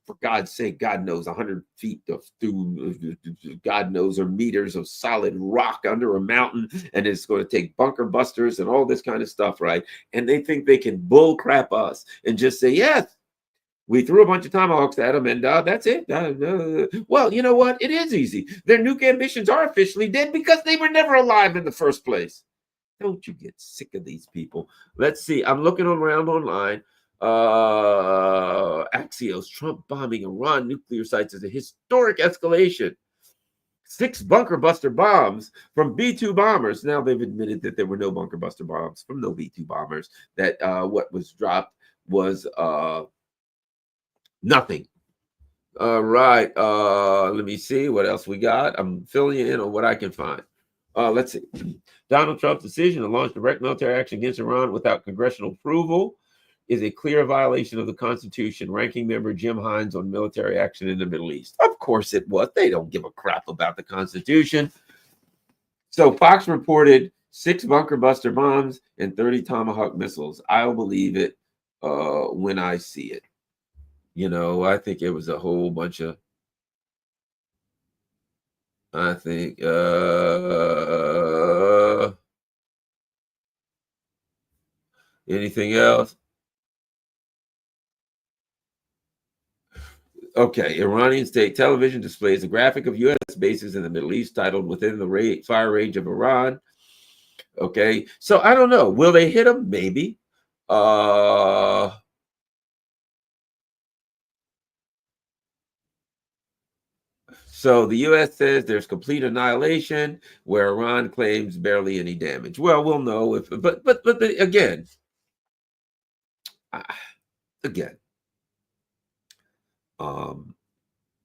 for God's sake, God knows, 100 feet through, God knows, or meters of solid rock under a mountain, and it's going to take bunker busters and all this kind of stuff, right? And they think they can bull crap us and just say, yes, we threw a bunch of Tomahawks at them, and that's it. Well, you know what? It is easy. Their nuke ambitions are officially dead because they were never alive in the first place. Don't you get sick of these people? Let's see. I'm looking around online. Axios, Trump bombing Iran nuclear sites is a historic escalation. 6 bunker buster bombs from B-2 bombers. Now they've admitted that there were no bunker buster bombs from no B-2 bombers. That what was dropped was nothing. All right. Let me see what else we got. I'm filling you in on what I can find. Let's see. Donald Trump's decision to launch direct military action against Iran without congressional approval is a clear violation of the Constitution. Ranking member Jim Hines on military action in the Middle East. Of course it was. They don't give a crap about the Constitution. So Fox reported 6 bunker buster bombs and 30 Tomahawk missiles. I'll believe it when I see it. You know, I think it was a whole bunch of, I think anything else? Okay, Iranian state television displays a graphic of U.S. bases in the Middle East titled "Within the Fire Range of Iran." Okay, so I don't know. Will they hit them? Maybe. So the U.S. says there's complete annihilation, where Iran claims barely any damage. Well, we'll know if, but again, again,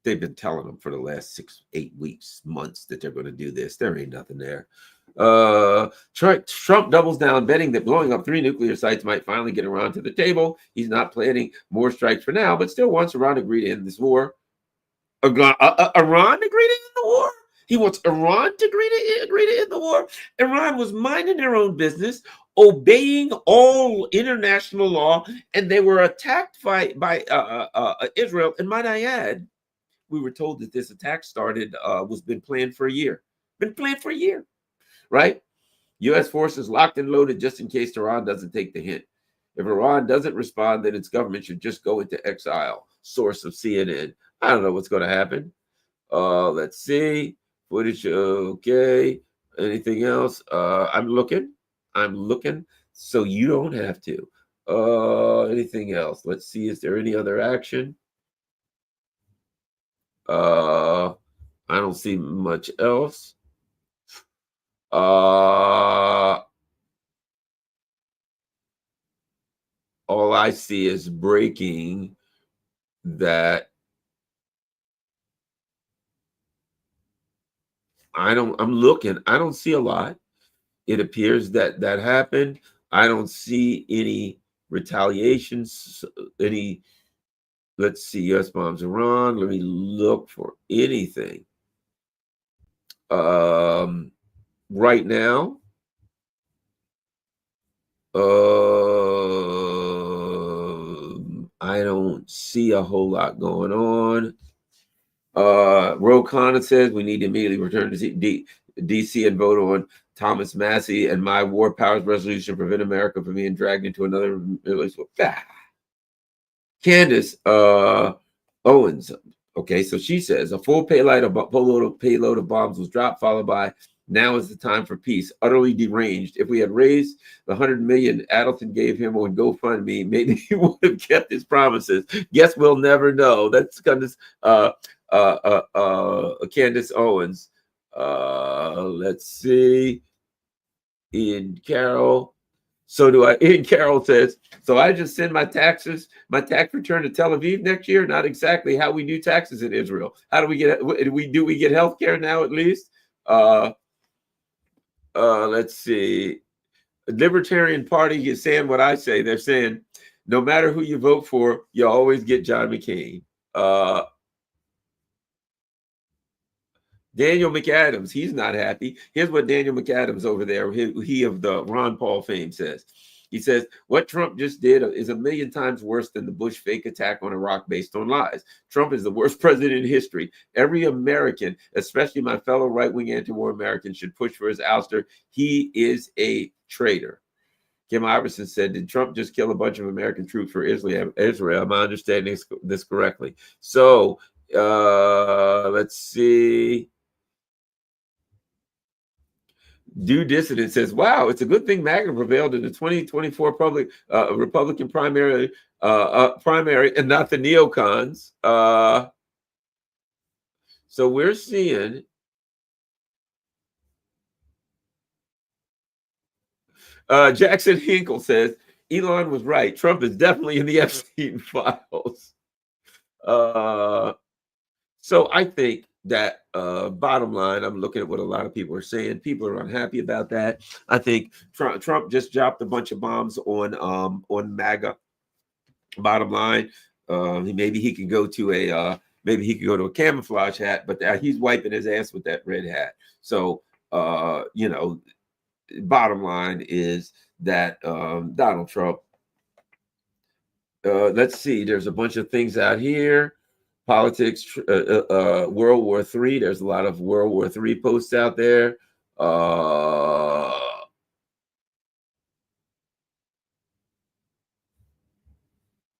they've been telling them for the last 6-8 weeks, months that they're going to do this. There ain't nothing there. Trump doubles down, betting that blowing up 3 nuclear sites might finally get Iran to the table. He's not planning more strikes for now, but still wants Iran to agree to end this war. Iran agreed to end the war? He wants Iran to agree to end the war? Iran was minding their own business, obeying all international law, and they were attacked by Israel. And might I add, we were told that this attack was been planned for a year. Been planned for a year, right? U.S. forces locked and loaded just in case Iran doesn't take the hint. If Iran doesn't respond, then its government should just go into exile. Source of CNN. I don't know what's going to happen. Let's see. Footage. Okay. Anything else? I'm looking. So you don't have to. Anything else? Let's see. Is there any other action? I don't see much else. All I see is breaking that I'm looking. I don't see a lot. It appears that happened. I don't see any retaliations, let's see, U.S. bombs Iran. Let me look for anything. Right now, I don't see a whole lot going on. Ro Khanna says we need to immediately return to DC and vote on Thomas Massey and my war powers resolution, prevent America from being dragged into another Middle East war. Candace Owens. Okay, so she says a full payload of bombs was dropped, followed by now is the time for peace. Utterly deranged. If we had raised the 100 million Adelson gave him on GoFundMe, maybe he would have kept his promises. Guess we'll never know. That's kind of Candace Owens. Let's see. Ian Carroll. Ian Carroll says, so I just send my tax return to Tel Aviv next year? Not exactly how we do taxes in Israel. How do we get health care now at least? Let's see. The Libertarian Party is saying what I say. They're saying, no matter who you vote for, you always get John McCain. Daniel McAdams, he's not happy. Here's what Daniel McAdams over there, he of the Ron Paul fame says. He says, what Trump just did is a million times worse than the Bush fake attack on Iraq based on lies. Trump is the worst president in history. Every American, especially my fellow right-wing anti-war Americans, should push for his ouster. He is a traitor. Kim Iverson said, did Trump just kill a bunch of American troops for Israel? Am I understanding this correctly? So let's see. Due Dissident says, wow, it's a good thing MAGA prevailed in the 2024 Republican primary and not the neocons. So we're seeing Jackson Hinkle says, Elon was right. Trump is definitely in the Epstein files. So I think that bottom line, I'm looking at what a lot of people are saying. People are unhappy about that. I think Trump just dropped a bunch of bombs on MAGA. Bottom line, maybe he can go to a camouflage hat, but he's wiping his ass with that red hat. So bottom line is that Donald Trump. Let's see. There's a bunch of things out here. Politics, World War III. There's a lot of World War III posts out there.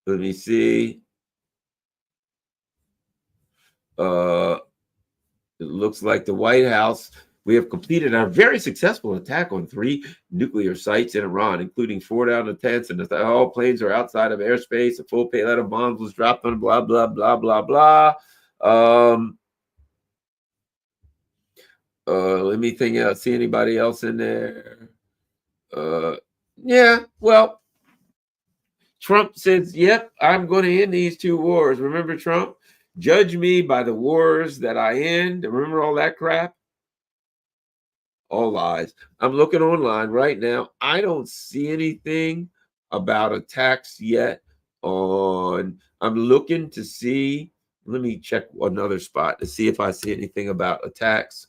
Let me see. It looks like the White House. We have completed our very successful attack on 3 nuclear sites in Iran, including 4 down the tents, and all planes are outside of airspace. A full payload of bombs was dropped on blah, blah, blah, blah, blah. Let me think out. See anybody else in there? Yeah, well, Trump says, yep, I'm going to end these 2 wars. Remember Trump? Judge me by the wars that I end. Remember all that crap? All lies. I'm looking online right now. I don't see anything about attacks yet I'm looking to see. Let me check another spot to see if I see anything about attacks.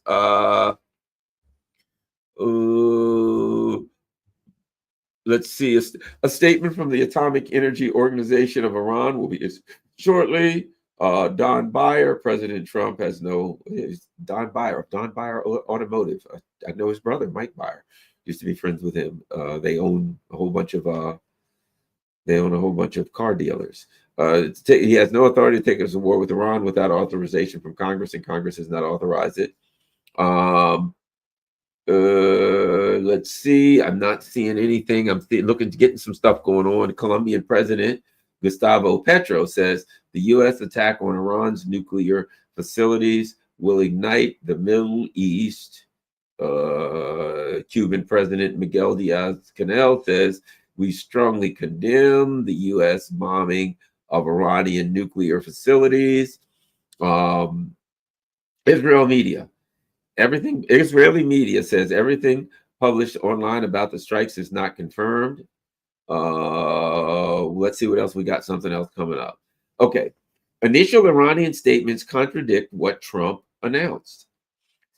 Let's see. A statement from the Atomic Energy Organization of Iran will be shortly. Don Beyer, President Trump has Don Beyer Automotive. I know his brother, Mike Beyer, used to be friends with him. They own a whole bunch of car dealers. He has no authority to take us to war with Iran without authorization from Congress, and Congress has not authorized it. Let's see. I'm not seeing anything. I'm looking to getting some stuff going on. The Colombian president, Gustavo Petro, says the U.S. attack on Iran's nuclear facilities will ignite the Middle East. Cuban President Miguel Diaz-Canel says we strongly condemn the U.S. bombing of Iranian nuclear facilities. Israeli media says everything published online about the strikes is not confirmed. Let's see what else we got. Something else coming up. Okay. Initial Iranian statements contradict what Trump announced,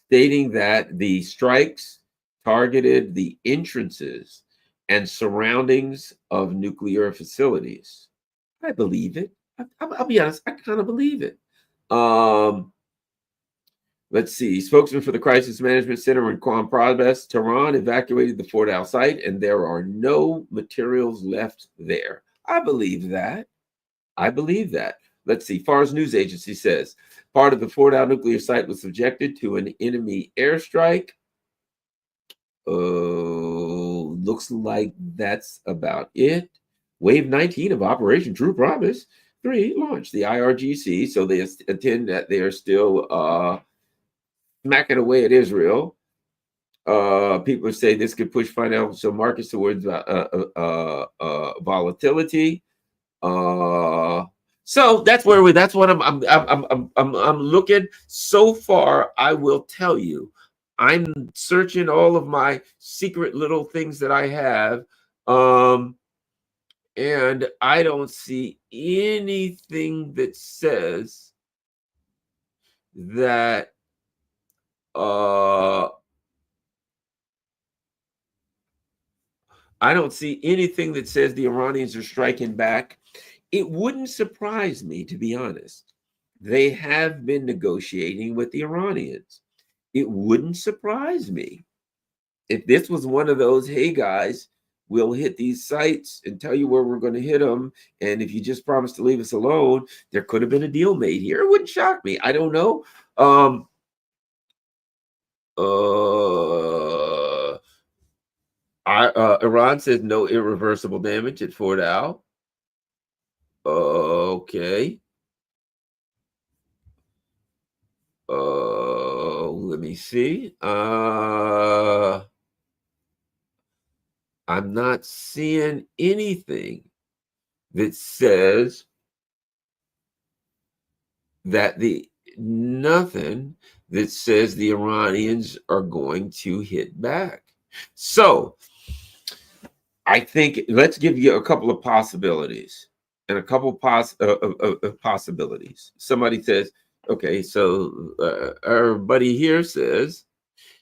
stating that the strikes targeted the entrances and surroundings of nuclear facilities. I believe it. I'll be honest, I kind of believe it. Um, let's see. Spokesman for the Crisis Management Center in Qom Province, Tehran evacuated the Fort Al site, and there are no materials left there. I believe that. I believe that. Let's see. Fars News Agency says part of the Fort Al nuclear site was subjected to an enemy airstrike. Looks like that's about it. Wave 19 of Operation True Promise 3 launched the IRGC, so they attend that they are still smacking away at Israel. People say this could push financial markets towards volatility. So that's where we. That's what I'm looking. So far, I will tell you, I'm searching all of my secret little things that I have, and I don't see anything that says that. I don't see anything that says the Iranians are striking back. It wouldn't surprise me, to be honest. They have been negotiating with the Iranians. It wouldn't surprise me if this was one of those, hey guys, we'll hit these sites and tell you where we're going to hit them. And if you just promise to leave us alone, there could have been a deal made here. It wouldn't shock me. I don't know. Iran says no irreversible damage at Fort Al. Okay. Let me see. I'm not seeing anything that says that nothing that says the Iranians are going to hit back. So I think let's give you a couple of possibilities and a couple of possibilities. Somebody says, okay, so our buddy here says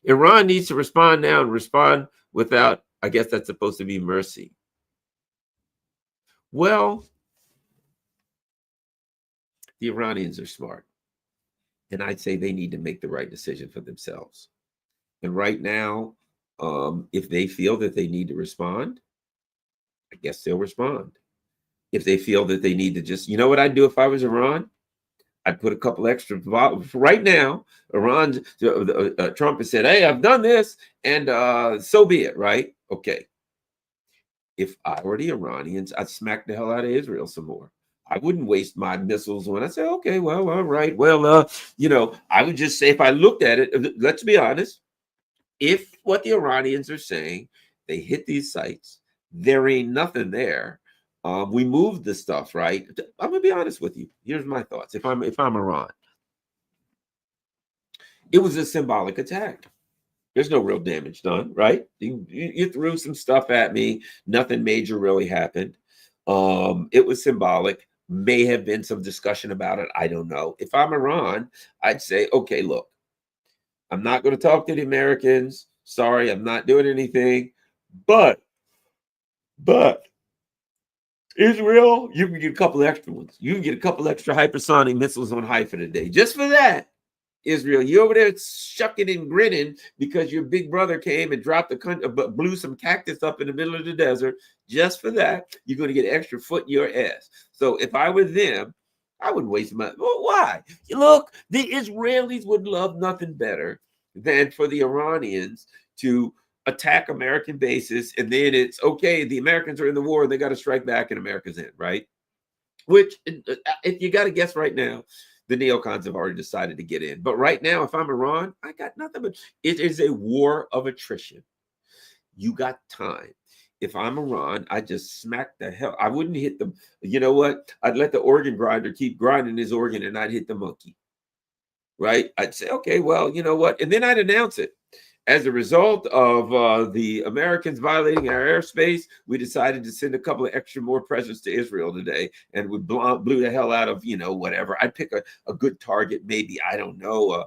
Iran needs to respond now and respond without, I guess that's supposed to be mercy. Well, the Iranians are smart. And I'd say they need to make the right decision for themselves. And right now, if they feel that they need to respond, I guess they'll respond. If they feel that they need to just, you know what I'd do if I was Iran? I'd put a couple extra. Right now, Iran, Trump has said, hey, I've done this, and so be it, right? Okay. If I were the Iranians, I'd smack the hell out of Israel some more. I wouldn't waste my missiles when I say, okay, well, all right. Well, I would just say, if I looked at it, let's be honest, if what the Iranians are saying, they hit these sites, there ain't nothing there. We moved the stuff, right? I'm gonna be honest with you. Here's my thoughts. If I'm Iran, it was a symbolic attack. There's no real damage done, right? You threw some stuff at me. Nothing major really happened. It was symbolic. May have been some discussion about it. I don't know. If I'm Iran, I'd say, okay, look, I'm not going to talk to the Americans. Sorry, I'm not doing anything. But Israel, you can get a couple extra ones. You can get a couple extra hypersonic missiles on Haifa today. Just for that, Israel, you over there shucking and grinning because your big brother came and dropped blew some cactus up in the middle of the desert. Just for that, you're going to get extra foot in your ass. So if I were them, I would waste my. Well, why? Look, the Israelis would love nothing better than for the Iranians to attack American bases, and then it's okay. The Americans are in the war; they got to strike back, and America's in, right? Which, if you got to guess right now, the neocons have already decided to get in. But right now, if I'm Iran, I got nothing but it is a war of attrition. You got time. If I'm Iran, I just smack the hell. I wouldn't hit them. You know what? I'd let the organ grinder keep grinding his organ, and I'd hit the monkey. Right? I'd say, okay, well, you know what? And then I'd announce it. As a result of the Americans violating our airspace, we decided to send a couple of extra more presents to Israel today, and we blew the hell out of, whatever. I'd pick a good target, maybe, I don't know,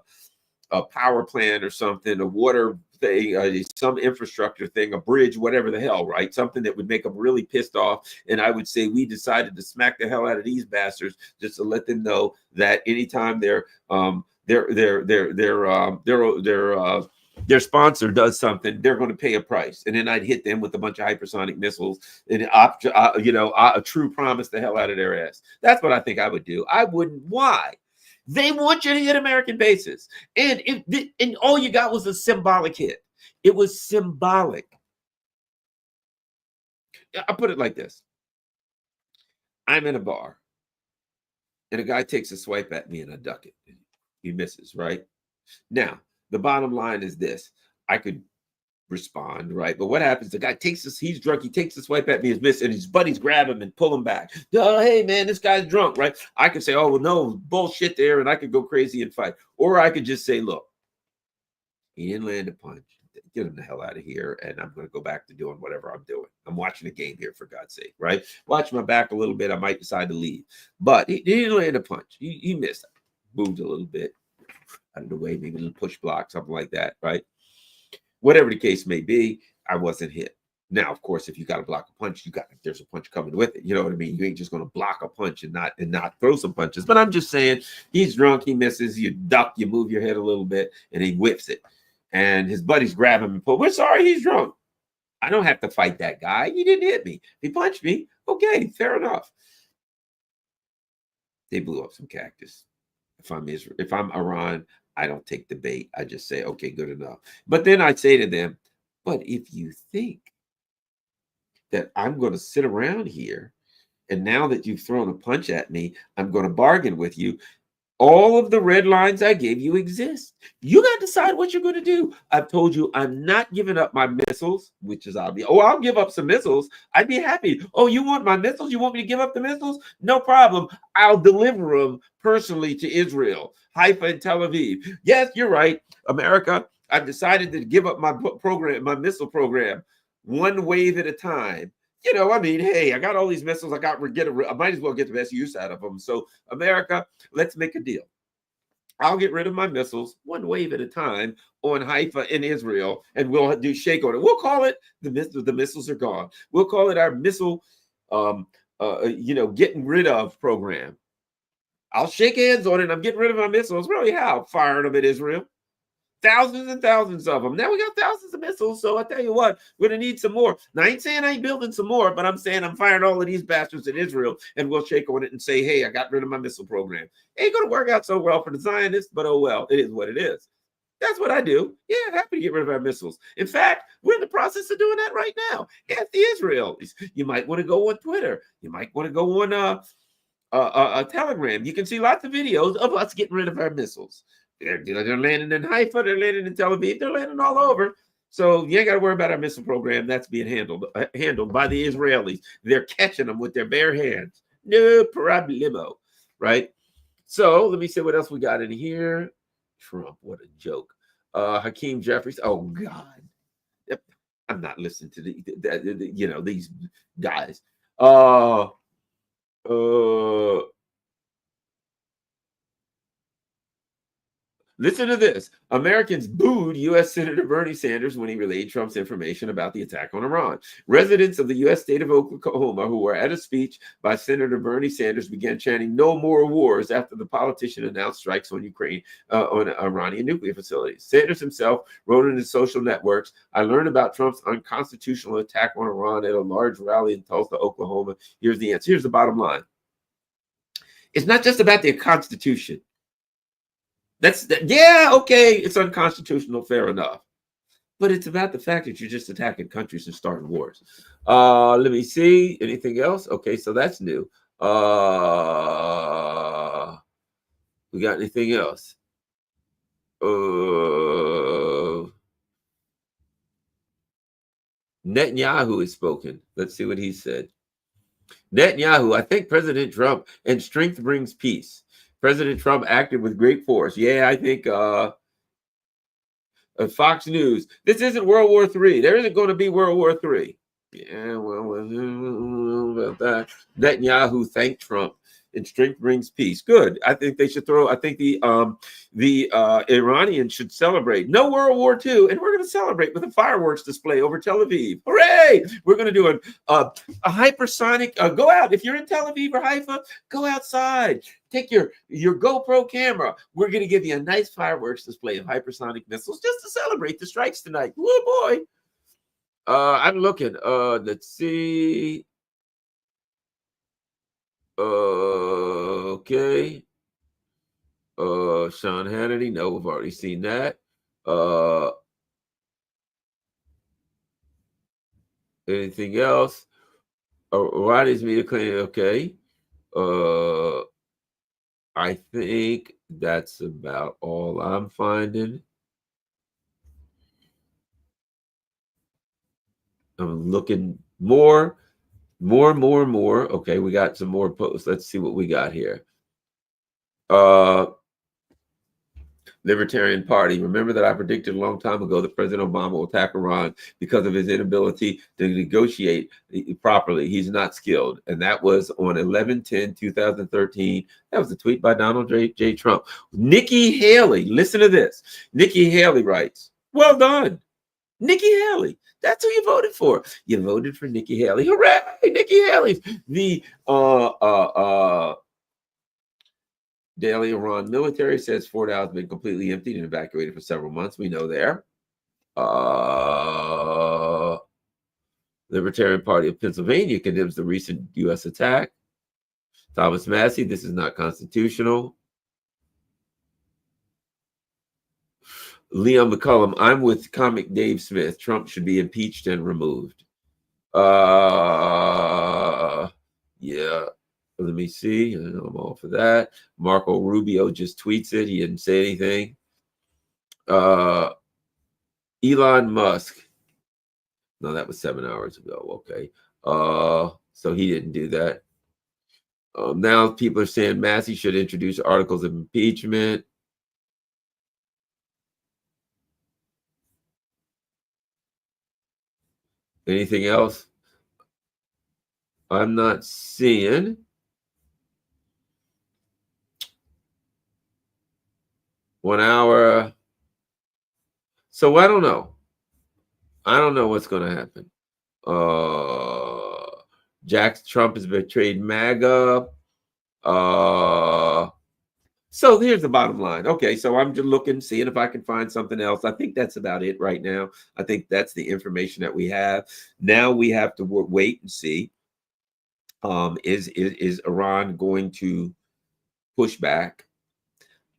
a power plant or something, a water thing, some infrastructure thing, a bridge, whatever the hell, right? Something that would make them really pissed off. And I would say we decided to smack the hell out of these bastards just to let them know that anytime their sponsor does something, they're going to pay a price. And then I'd hit them with a bunch of hypersonic missiles and a true promise the hell out of their ass. That's what I think I would do. I wouldn't. Why? They want you to hit American bases. And all you got was a symbolic hit. It was symbolic. I'll put it like this. I'm in a bar and a guy takes a swipe at me and I duck it. He misses, right? Now, the bottom line is this. I could respond, right? But what happens? The guy he's drunk, he takes a swipe at me, is missed, and his buddies grab him and pull him back. Oh, hey, man, this guy's drunk, right? I could say, oh, well, no, bullshit there, and I could go crazy and fight. Or I could just say, look, he didn't land a punch. Get him the hell out of here, and I'm going to go back to doing whatever I'm doing. I'm watching a game here, for God's sake, right? Watch my back a little bit. I might decide to leave. But he didn't land a punch. He missed. Moved a little bit out of the way, maybe a little push block, something like that, right? Whatever the case may be, I wasn't hit. Now, of course, if you got to block a punch, there's a punch coming with it. You know what I mean? You ain't just going to block a punch and not throw some punches. But I'm just saying, he's drunk, he misses, you duck, you move your head a little bit, and he whips it. And his buddies grab him and pull. We're sorry, he's drunk. I don't have to fight that guy. He didn't hit me. He punched me. Okay, fair enough. They blew up some cactus. If I'm Iran, I don't take the bait. I just say, okay, good enough. But then I say to them, but if you think that I'm going to sit around here, and now that you've thrown a punch at me, I'm going to bargain with you. All of the red lines I gave you exist. You got to decide what you're going to do. I've told you I'm not giving up my missiles, which is obvious. Oh, I'll give up some missiles. I'd be happy. Oh, you want my missiles? You want me to give up the missiles? No problem. I'll deliver them personally to Israel, Haifa, and Tel Aviv. Yes, you're right, America. I've decided to give up my program, my missile program, one wave at a time. You know, I mean, hey, I got all these missiles. I might as well get the best use out of them. So, America, let's make a deal. I'll get rid of my missiles one wave at a time on Haifa in Israel, and we'll do shake on it. We'll call it the missiles are gone. We'll call it our missile, getting rid of program. I'll shake hands on it. I'm getting rid of my missiles. Really, how? Firing them at Israel. Thousands and thousands of them. Now we got thousands of missiles. So I tell you what, we're going to need some more. Now, I ain't saying I ain't building some more, but I'm saying I'm firing all of these bastards in Israel, and we'll shake on it and say, hey, I got rid of my missile program. Ain't going to work out so well for the Zionists, but oh well, it is what it is. That's what I do. Yeah, I'm happy to get rid of our missiles. In fact, we're in the process of doing that right now. Ask the Israelis. You might want to go on Twitter. You might want to go on a Telegram. You can see lots of videos of us getting rid of our missiles. They're landing in Haifa, they're landing in Tel Aviv, they're landing all over. So you ain't got to worry about our missile program. That's being handled by the Israelis. They're catching them with their bare hands. No problemo, right? So let me see what else we got in here. Trump, what a joke. Hakeem Jeffries. Oh God, I'm not listening to these guys. Listen to this. Americans booed U.S. Senator Bernie Sanders when he relayed Trump's information about the attack on Iran. Residents of the U.S. state of Oklahoma who were at a speech by Senator Bernie Sanders began chanting "No more wars" after the politician announced strikes on on Iranian nuclear facilities. Sanders himself wrote in his social networks, "I learned about Trump's unconstitutional attack on Iran at a large rally in Tulsa, Oklahoma. Here's the answer. Here's the bottom line. It's not just about the Constitution. Okay, it's unconstitutional, fair enough. But it's about the fact that you're just attacking countries and starting wars. Let me see. Anything else? Okay, so that's new. We got anything else? Netanyahu has spoken. Let's see what he said. Netanyahu, I think President Trump, and strength brings peace. President Trump acted with great force. Yeah, I think Fox News. This isn't World War III. There isn't going to be World War III. Yeah, well, about that. Netanyahu thanked Trump and strength brings peace. Good. I think they should throw. I think the Iranians should celebrate. No World War II, and we're going to celebrate with a fireworks display over Tel Aviv. Hooray! We're going to do a hypersonic. Go out if you're in Tel Aviv or Haifa. Go outside. Take your GoPro camera. We're going to give you a nice fireworks display of hypersonic missiles just to celebrate the strikes tonight. Oh boy. I'm looking. Let's see. Okay. Sean Hannity. No, we've already seen that. Anything else? Roddy's media claim. Okay. I think that's about all I'm finding. I'm looking more. Okay, we got some more posts. Let's see what we got here. Libertarian Party. Remember that I predicted a long time ago that President Obama will attack Iran because of his inability to negotiate properly. He's not skilled. And that was on 11/10/2013. That was a tweet by Donald J. Trump. Nikki Haley, listen to this. Nikki Haley writes, well done. Nikki Haley. That's who you voted for. You voted for Nikki Haley. Hooray! Nikki Haley. The Daily Iran military says Fort Al has been completely emptied and evacuated for several months. We know there. Libertarian Party of Pennsylvania condemns the recent U.S. attack. Thomas Massey, this is not constitutional. Leon McCullum, I'm with comic Dave Smith. Trump should be impeached and removed. Yeah. Let me see. I'm all for that. Marco Rubio just tweets it. He didn't say anything. Elon Musk. No, that was 7 hours ago. Okay. So he didn't do that. Now people are saying Massey should introduce articles of impeachment. Anything else? I'm not seeing. One hour. So I don't know. I don't know what's going to happen. Trump has betrayed MAGA. So here's the bottom line. Okay, so I'm just looking, seeing if I can find something else. I think that's about it right now. I think that's the information that we have. Now we have to wait and see. Is Iran going to push back?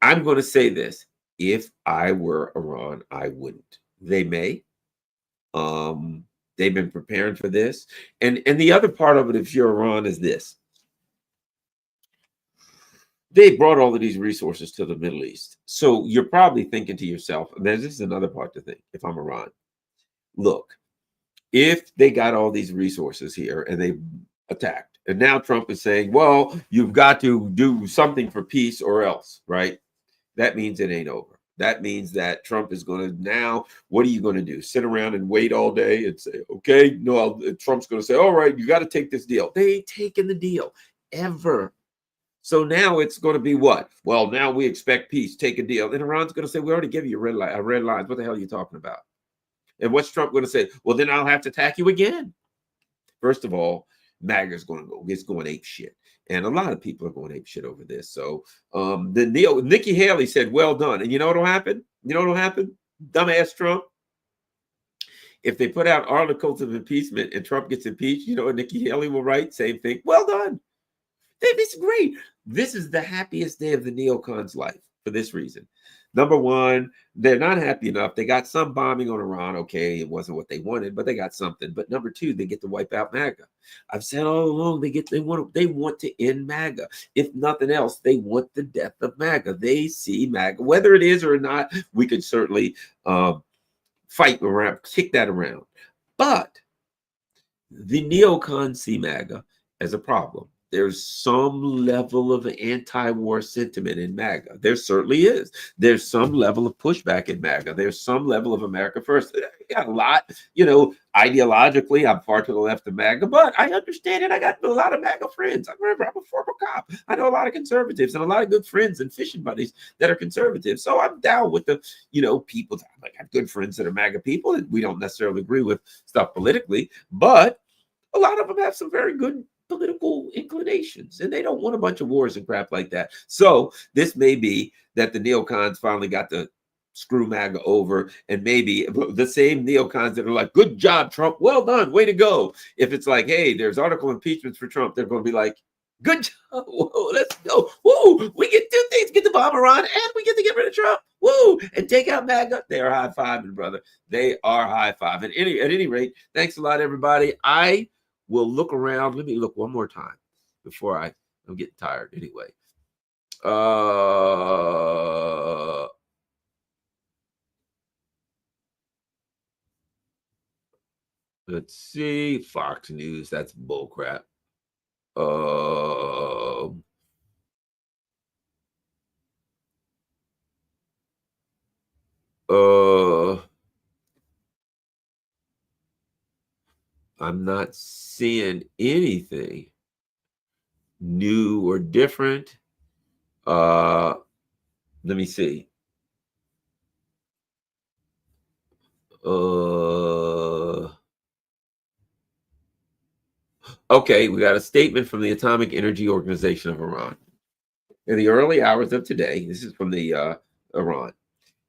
I'm going to say this. If I were Iran, I wouldn't. They may. They've been preparing for this. And the other part of it, if you're Iran, is this. They brought all of these resources to the Middle East. So you're probably thinking to yourself, and this is another part to think, if I'm Iran. Look, if they got all these resources here and they attacked, and now Trump is saying, well, you've got to do something for peace or else, right? That means it ain't over. That means that Trump is going to now, what are you going to do? Sit around and wait all day and say, okay, no, Trump's going to say, all right, you got to take this deal. They ain't taking the deal ever. So now it's going to be what? Well, now we expect peace. Take a deal. And Iran's going to say, we already give you red lines. What the hell are you talking about? And what's Trump going to say? Well, then I'll have to attack you again. First of all, MAGA's going to go. It's going ape shit. And a lot of people are going ape shit over this. So Nikki Haley said, well done. And you know what will happen? You know what will happen? Dumbass Trump. If they put out articles of impeachment and Trump gets impeached, you know what Nikki Haley will write? Same thing. Well done. This is great. This is the happiest day of the neocons' life for this reason. Number one, they're not happy enough. They got some bombing on Iran. Okay, it wasn't what they wanted, but they got something. But number two, they get to wipe out MAGA. I've said all along, they want to end MAGA. If nothing else, they want the death of MAGA. They see MAGA, whether it is or not. We could certainly fight around, kick that around. But the neocons see MAGA as a problem. there's some level of anti-war sentiment in MAGA. There certainly is. There's some level of pushback in MAGA. There's some level of America First. I got a lot, ideologically, I'm far to the left of MAGA, but I understand it. I got a lot of MAGA friends. I remember I'm a former cop. I know a lot of conservatives and a lot of good friends and fishing buddies that are conservative. So I'm down with the, people. I have good friends that are MAGA people, and we don't necessarily agree with stuff politically, but a lot of them have some very good political inclinations, and they don't want a bunch of wars and crap like that. So this may be that the neocons finally got to screw MAGA over, and maybe the same neocons that are like, good job, Trump, well done, way to go. If it's like, hey, there's article impeachments for Trump, they're going to be like, good job, whoa, let's go, whoa, we get two things, get the bomb Iran, and we get to get rid of Trump, woo, and take out MAGA. They are high-fiving, brother. They are high-fiving. At any rate, thanks a lot, everybody. I will look around. Let me look one more time before I'm getting tired anyway. Let's see. Fox News. That's bullcrap. I'm not seeing anything new or different. Let me see. Okay, we got a statement from the Atomic Energy Organization of Iran. In the early hours of today, this is from the Iran.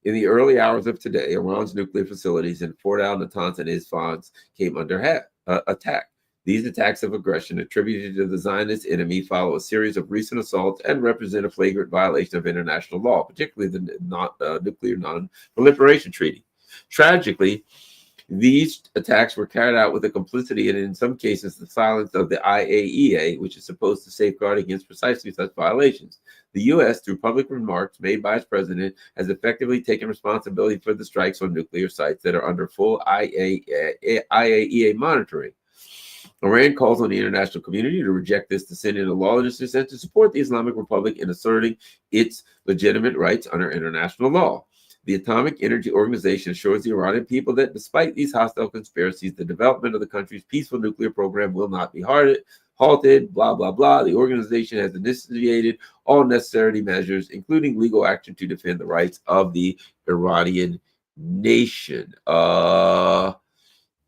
In the early hours of today, Iran's nuclear facilities in Fort Al Natanz and Isfahan came under attack. These attacks of aggression attributed to the Zionist enemy follow a series of recent assaults and represent a flagrant violation of international law, particularly the Nuclear Non-Proliferation Treaty. Tragically, these attacks were carried out with the complicity and, in some cases, the silence of the IAEA, which is supposed to safeguard against precisely such violations. The U.S., through public remarks made by its president, has effectively taken responsibility for the strikes on nuclear sites that are under full IAEA monitoring. Iran calls on the international community to reject this descent into lawlessness and to support the Islamic Republic in asserting its legitimate rights under international law. The Atomic Energy Organization assures the Iranian people that despite these hostile conspiracies, the development of the country's peaceful nuclear program will not be halted, blah, blah, blah. The organization has initiated all necessary measures, including legal action to defend the rights of the Iranian nation.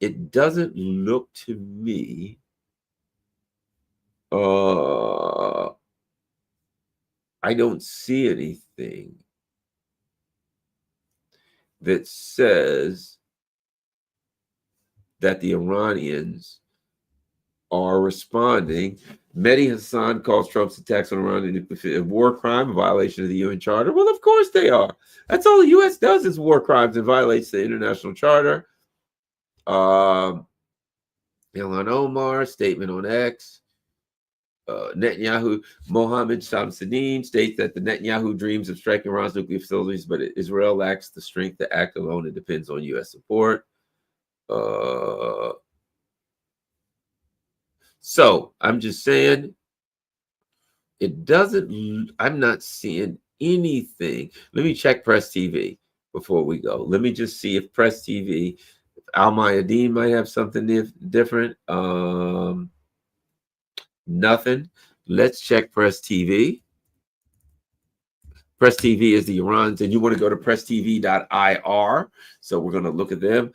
It doesn't look to me I don't see anything that says that the Iranians are responding. Mehdi Hassan calls Trump's attacks on Iran a war crime, a violation of the UN Charter. Well, of course they are. That's all the U.S. does is war crimes and violates the International Charter. Ilhan Omar, statement on X. Netanyahu, Mohammed Shamsuddin states that the Netanyahu dreams of striking Iran's nuclear facilities, but Israel lacks the strength to act alone and depends on U.S. support. So I'm just saying, I'm not seeing anything. Let me check Press TV before we go. Let me just see if Press TV, Al Mayadeen might have something different. Nothing. Let's check Press TV. Press TV is the Iran's, and you want to go to presstv.ir. So we're going to look at them.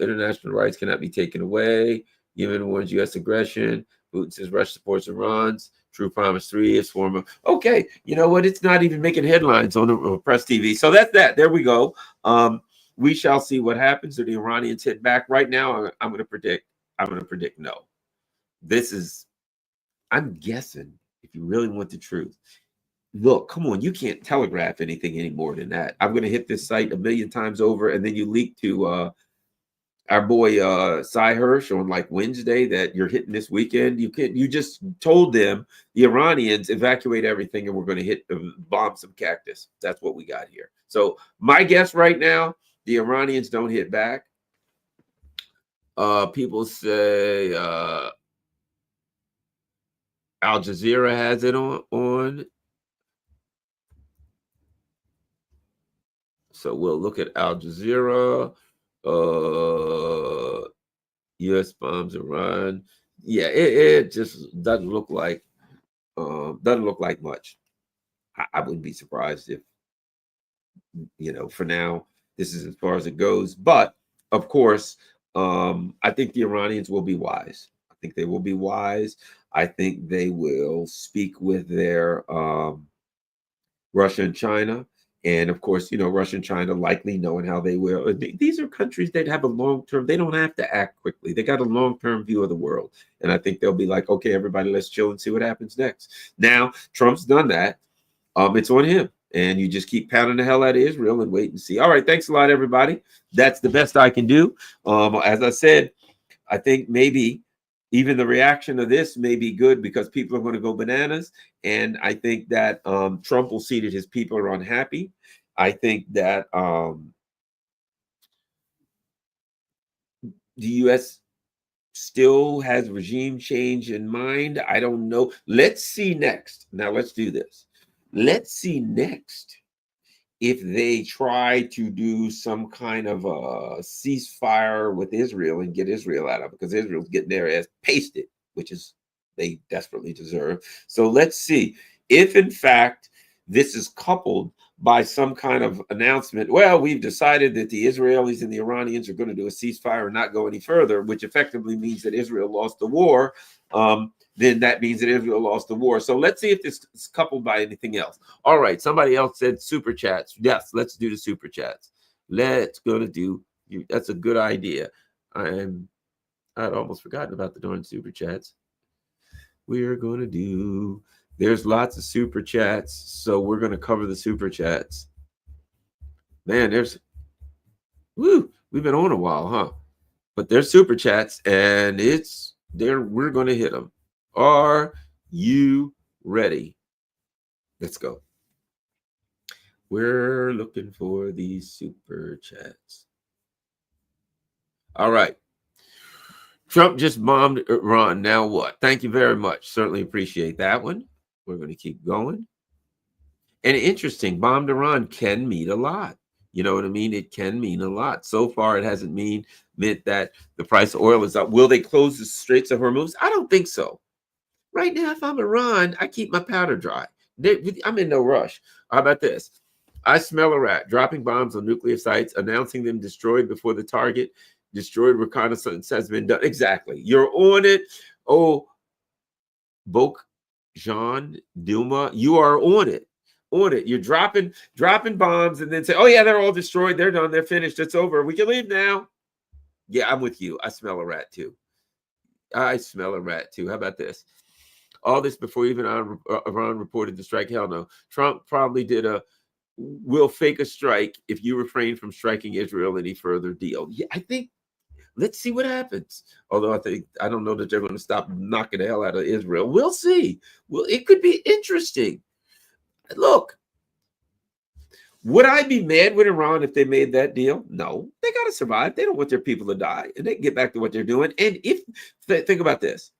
International rights cannot be taken away. Yemen warns U.S. aggression. Putin says Russia supports Iran's. True Promise 3 is former. Okay, you know what? It's not even making headlines on the Press TV. So that's that. There we go. We shall see what happens. Do the Iranians hit back? Right now, I'm going to predict no. I'm guessing, if you really want the truth. Look, come on, you can't telegraph anything any more than that. I'm going to hit this site a million times over, and then you leak to our boy Cy Hirsch on like Wednesday that you're hitting this weekend. You just told them, the Iranians, evacuate everything, and we're going to bomb some cactus. That's what we got here. So my guess right now, the Iranians don't hit back. People say Al Jazeera has it on. So we'll look at Al Jazeera. U.S. bombs Iran. Yeah, it just doesn't look like much. I wouldn't be surprised if, for now, this is as far as it goes. But of course, I think the Iranians will be wise. I think they will be wise. I think they will speak with their Russia and China. And of course, Russia and China likely knowing how they will. These are countries that have a long term, they don't have to act quickly. They got a long term view of the world. And I think they'll be like, okay, everybody, let's chill and see what happens next. Now, Trump's done that. It's on him. And you just keep pounding the hell out of Israel and wait and see. All right. Thanks a lot, everybody. That's the best I can do. As I said, I think maybe even the reaction of this may be good because people are going to go bananas. And I think that Trump will see that his people are unhappy. I think that the U.S. still has regime change in mind. I don't know. Let's see next. Now, let's do this. Let's see next if they try to do some kind of a ceasefire with Israel and get Israel out of it, because Israel's getting their ass pasted, which is they desperately deserve. So let's see if, in fact, this is coupled by some kind of announcement. Well, we've decided that the Israelis and the Iranians are going to do a ceasefire and not go any further, which effectively means that Israel lost the war. Then that means that Israel lost the war. So let's see if this is coupled by anything else. All right, somebody else said super chats. Yes, let's do the super chats. Let's go to do. That's a good idea. I'd almost forgotten about the darn super chats. We're going to do. There's lots of super chats, so we're going to cover the super chats. Man, we've been on a while, huh? But there's super chats, and we're going to hit them. Are you ready? Let's go. We're looking for these super chats. All right. Trump just bombed Iran. Now what? Thank you very much. Certainly appreciate that one. We're going to keep going. And interesting, bombed Iran can mean a lot. You know what I mean? It can mean a lot. So far, it hasn't meant that the price of oil is up. Will they close the Straits of Hormuz? I don't think so. Right now, if I'm Iran, I keep my powder dry. I'm in no rush. How about this? I smell a rat. Dropping bombs on nuclear sites, announcing them destroyed before the target. Destroyed reconnaissance has been done. Exactly. You're on it. Oh, Bok Jean Dilma, you are on it. On it. You're dropping bombs and then say, oh, yeah, they're all destroyed. They're done. They're finished. It's over. We can leave now. Yeah, I'm with you. I smell a rat, too. I smell a rat, too. How about this? All this before even Iran reported the strike. Hell no. Trump probably will fake a strike if you refrain from striking Israel any further deal. Yeah, I think, let's see what happens. Although I don't know that they're going to stop knocking the hell out of Israel. We'll see. Well, it could be interesting. Look, would I be mad with Iran if they made that deal? No, they got to survive. They don't want their people to die, and they can get back to what they're doing. And think about this.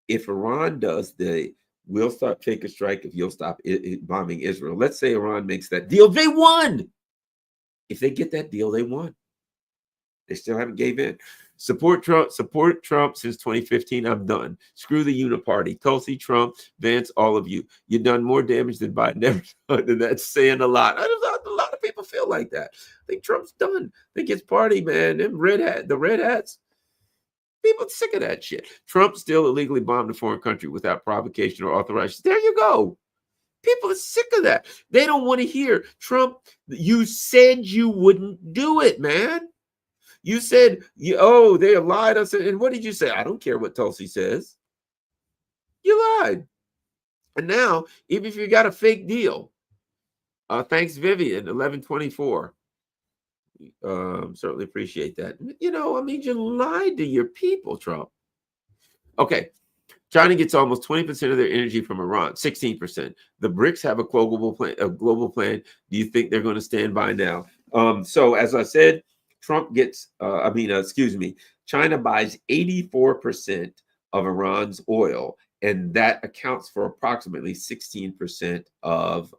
If Iran does we'll start fake a strike if you'll stop bombing Israel. Let's say Iran makes that deal. They won. If they get that deal, they won. They still haven't gave in. Support Trump since 2015. I'm done. Screw the Uniparty. Tulsi, Trump, Vance, all of you. You've done more damage than Biden ever done, and that's saying a lot. A lot of people feel like that. I think Trump's done. I think his party, man, the red hats, people are sick of that shit. Trump still illegally bombed a foreign country without provocation or authorization. There you go. People are sick of that. They don't want to hear Trump. You said you wouldn't do it, man. You said, they lied us. And what did you say? I don't care what Tulsi says. You lied. And now, even if you got a fake deal, thanks, Vivian, 1124. Certainly appreciate that. You lied to your people, Trump. Okay. China gets almost 20% of their energy from Iran, 16%. The BRICS have a global plan. Do you think they're going to stand by now? So as I said, China buys 84% of Iran's oil and that accounts for approximately 16% of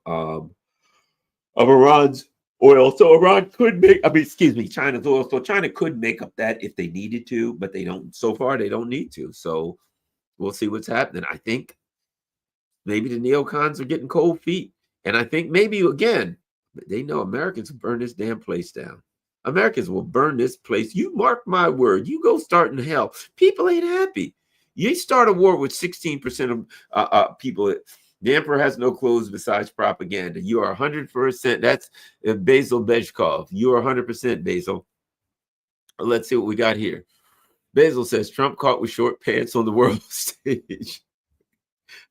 Iran's oil. So Iran could make, I mean, excuse me, China's oil. So China could make up that if they needed to, but they don't. So far, they don't need to. So we'll see what's happening. I think maybe the neocons are getting cold feet, and I think maybe again they know Americans will burn this damn place down. Americans will burn this place. You mark my word. You go start in hell. People ain't happy. You start a war with 16% of people. The emperor has no clothes besides propaganda. You are 100%. That's Basil Beshkov. You are 100% Basil. Let's see what we got here. Basil says Trump caught with short pants on the world stage.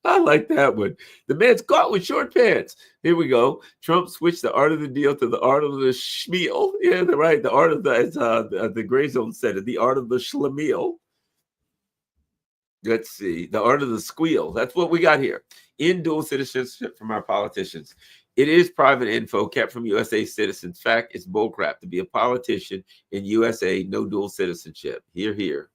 I like that one. The man's caught with short pants. Here we go. Trump switched the art of the deal to the art of the schmeal. Yeah, they're right. The art of the, as the Gray Zone said it, the art of the schlemiel. Let's see. The art of the squeal. That's what we got here. In dual citizenship from our politicians. It is private info kept from USA citizens. Fact, it's bullcrap to be a politician in USA, no dual citizenship. Here, here.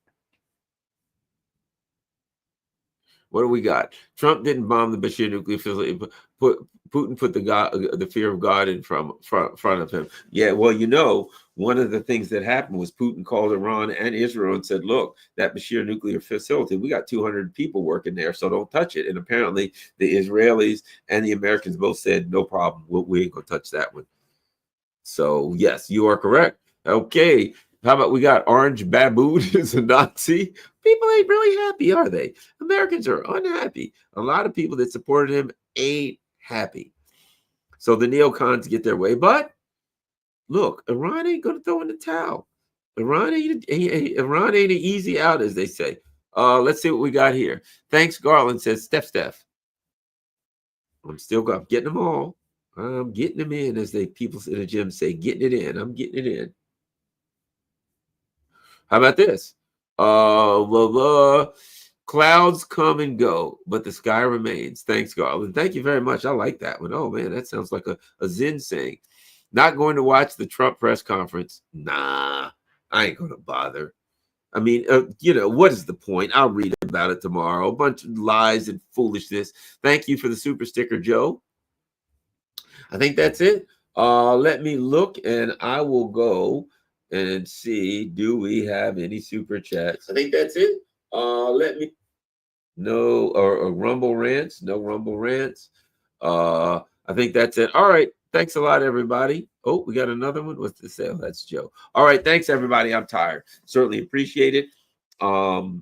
What do we got? Trump didn't bomb the Bashir nuclear facility. Putin put the fear of God in front of him. Yeah, well, you know, one of the things that happened was Putin called Iran and Israel and said, look, that Bashir nuclear facility, we got 200 people working there, so don't touch it. And apparently the Israelis and the Americans both said, no problem, we ain't going to touch that one. So, yes, you are correct. Okay, how about we got Orange Baboon is a Nazi? People ain't really happy, are they? Americans are unhappy. A lot of people that supported him ain't happy. So the neocons get their way. But look, Iran ain't going to throw in the towel. Iran ain't an easy out, as they say. Let's see what we got here. Thanks, Garland says, Steph. I'm getting them all. I'm getting them in, as people in the gym say, getting it in. I'm getting it in. How about this? Clouds come and go, but the sky remains. Thanks, Garland. Thank you very much. I like that one. Oh, man, that sounds like a Zen saying. Not going to watch the Trump press conference. Nah, I ain't going to bother. I mean, what is the point? I'll read about it tomorrow. A bunch of lies and foolishness. Thank you for the super sticker, Joe. I think that's it. Let me look, and I will go and see, do we have any super chats? I think that's it. Or Rumble Rants. No Rumble Rants. I think that's it. All right. Thanks a lot, everybody. Oh, we got another one. What's the sale? That's Joe. All right. Thanks, everybody. I'm tired. Certainly appreciate it. Have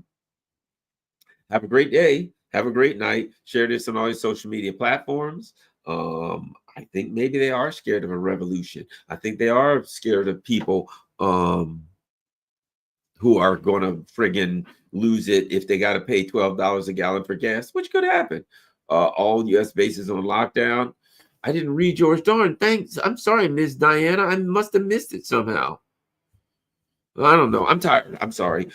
a great day. Have a great night. Share this on all your social media platforms. I think maybe they are scared of a revolution. I think they are scared of people who are going to friggin' lose it if they got to pay $12 a gallon for gas, which could happen. All U.S. bases on lockdown. I didn't read yours. Darn, thanks. I'm sorry, Ms. Diana. I must have missed it somehow. I don't know. I'm tired. I'm sorry.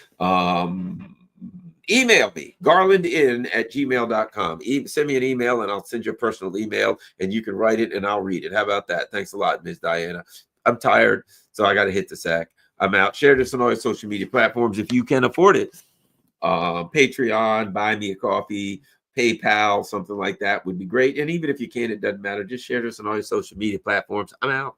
Email me, garlandin@gmail.com. Send me an email and I'll send you a personal email and you can write it and I'll read it. How about that? Thanks a lot, Ms. Diana. I'm tired, so I got to hit the sack. I'm out. Share this on all your social media platforms if you can afford it. Patreon, buy me a coffee, PayPal, something like that would be great. And even if you can't, it doesn't matter. Just share this on all your social media platforms. I'm out.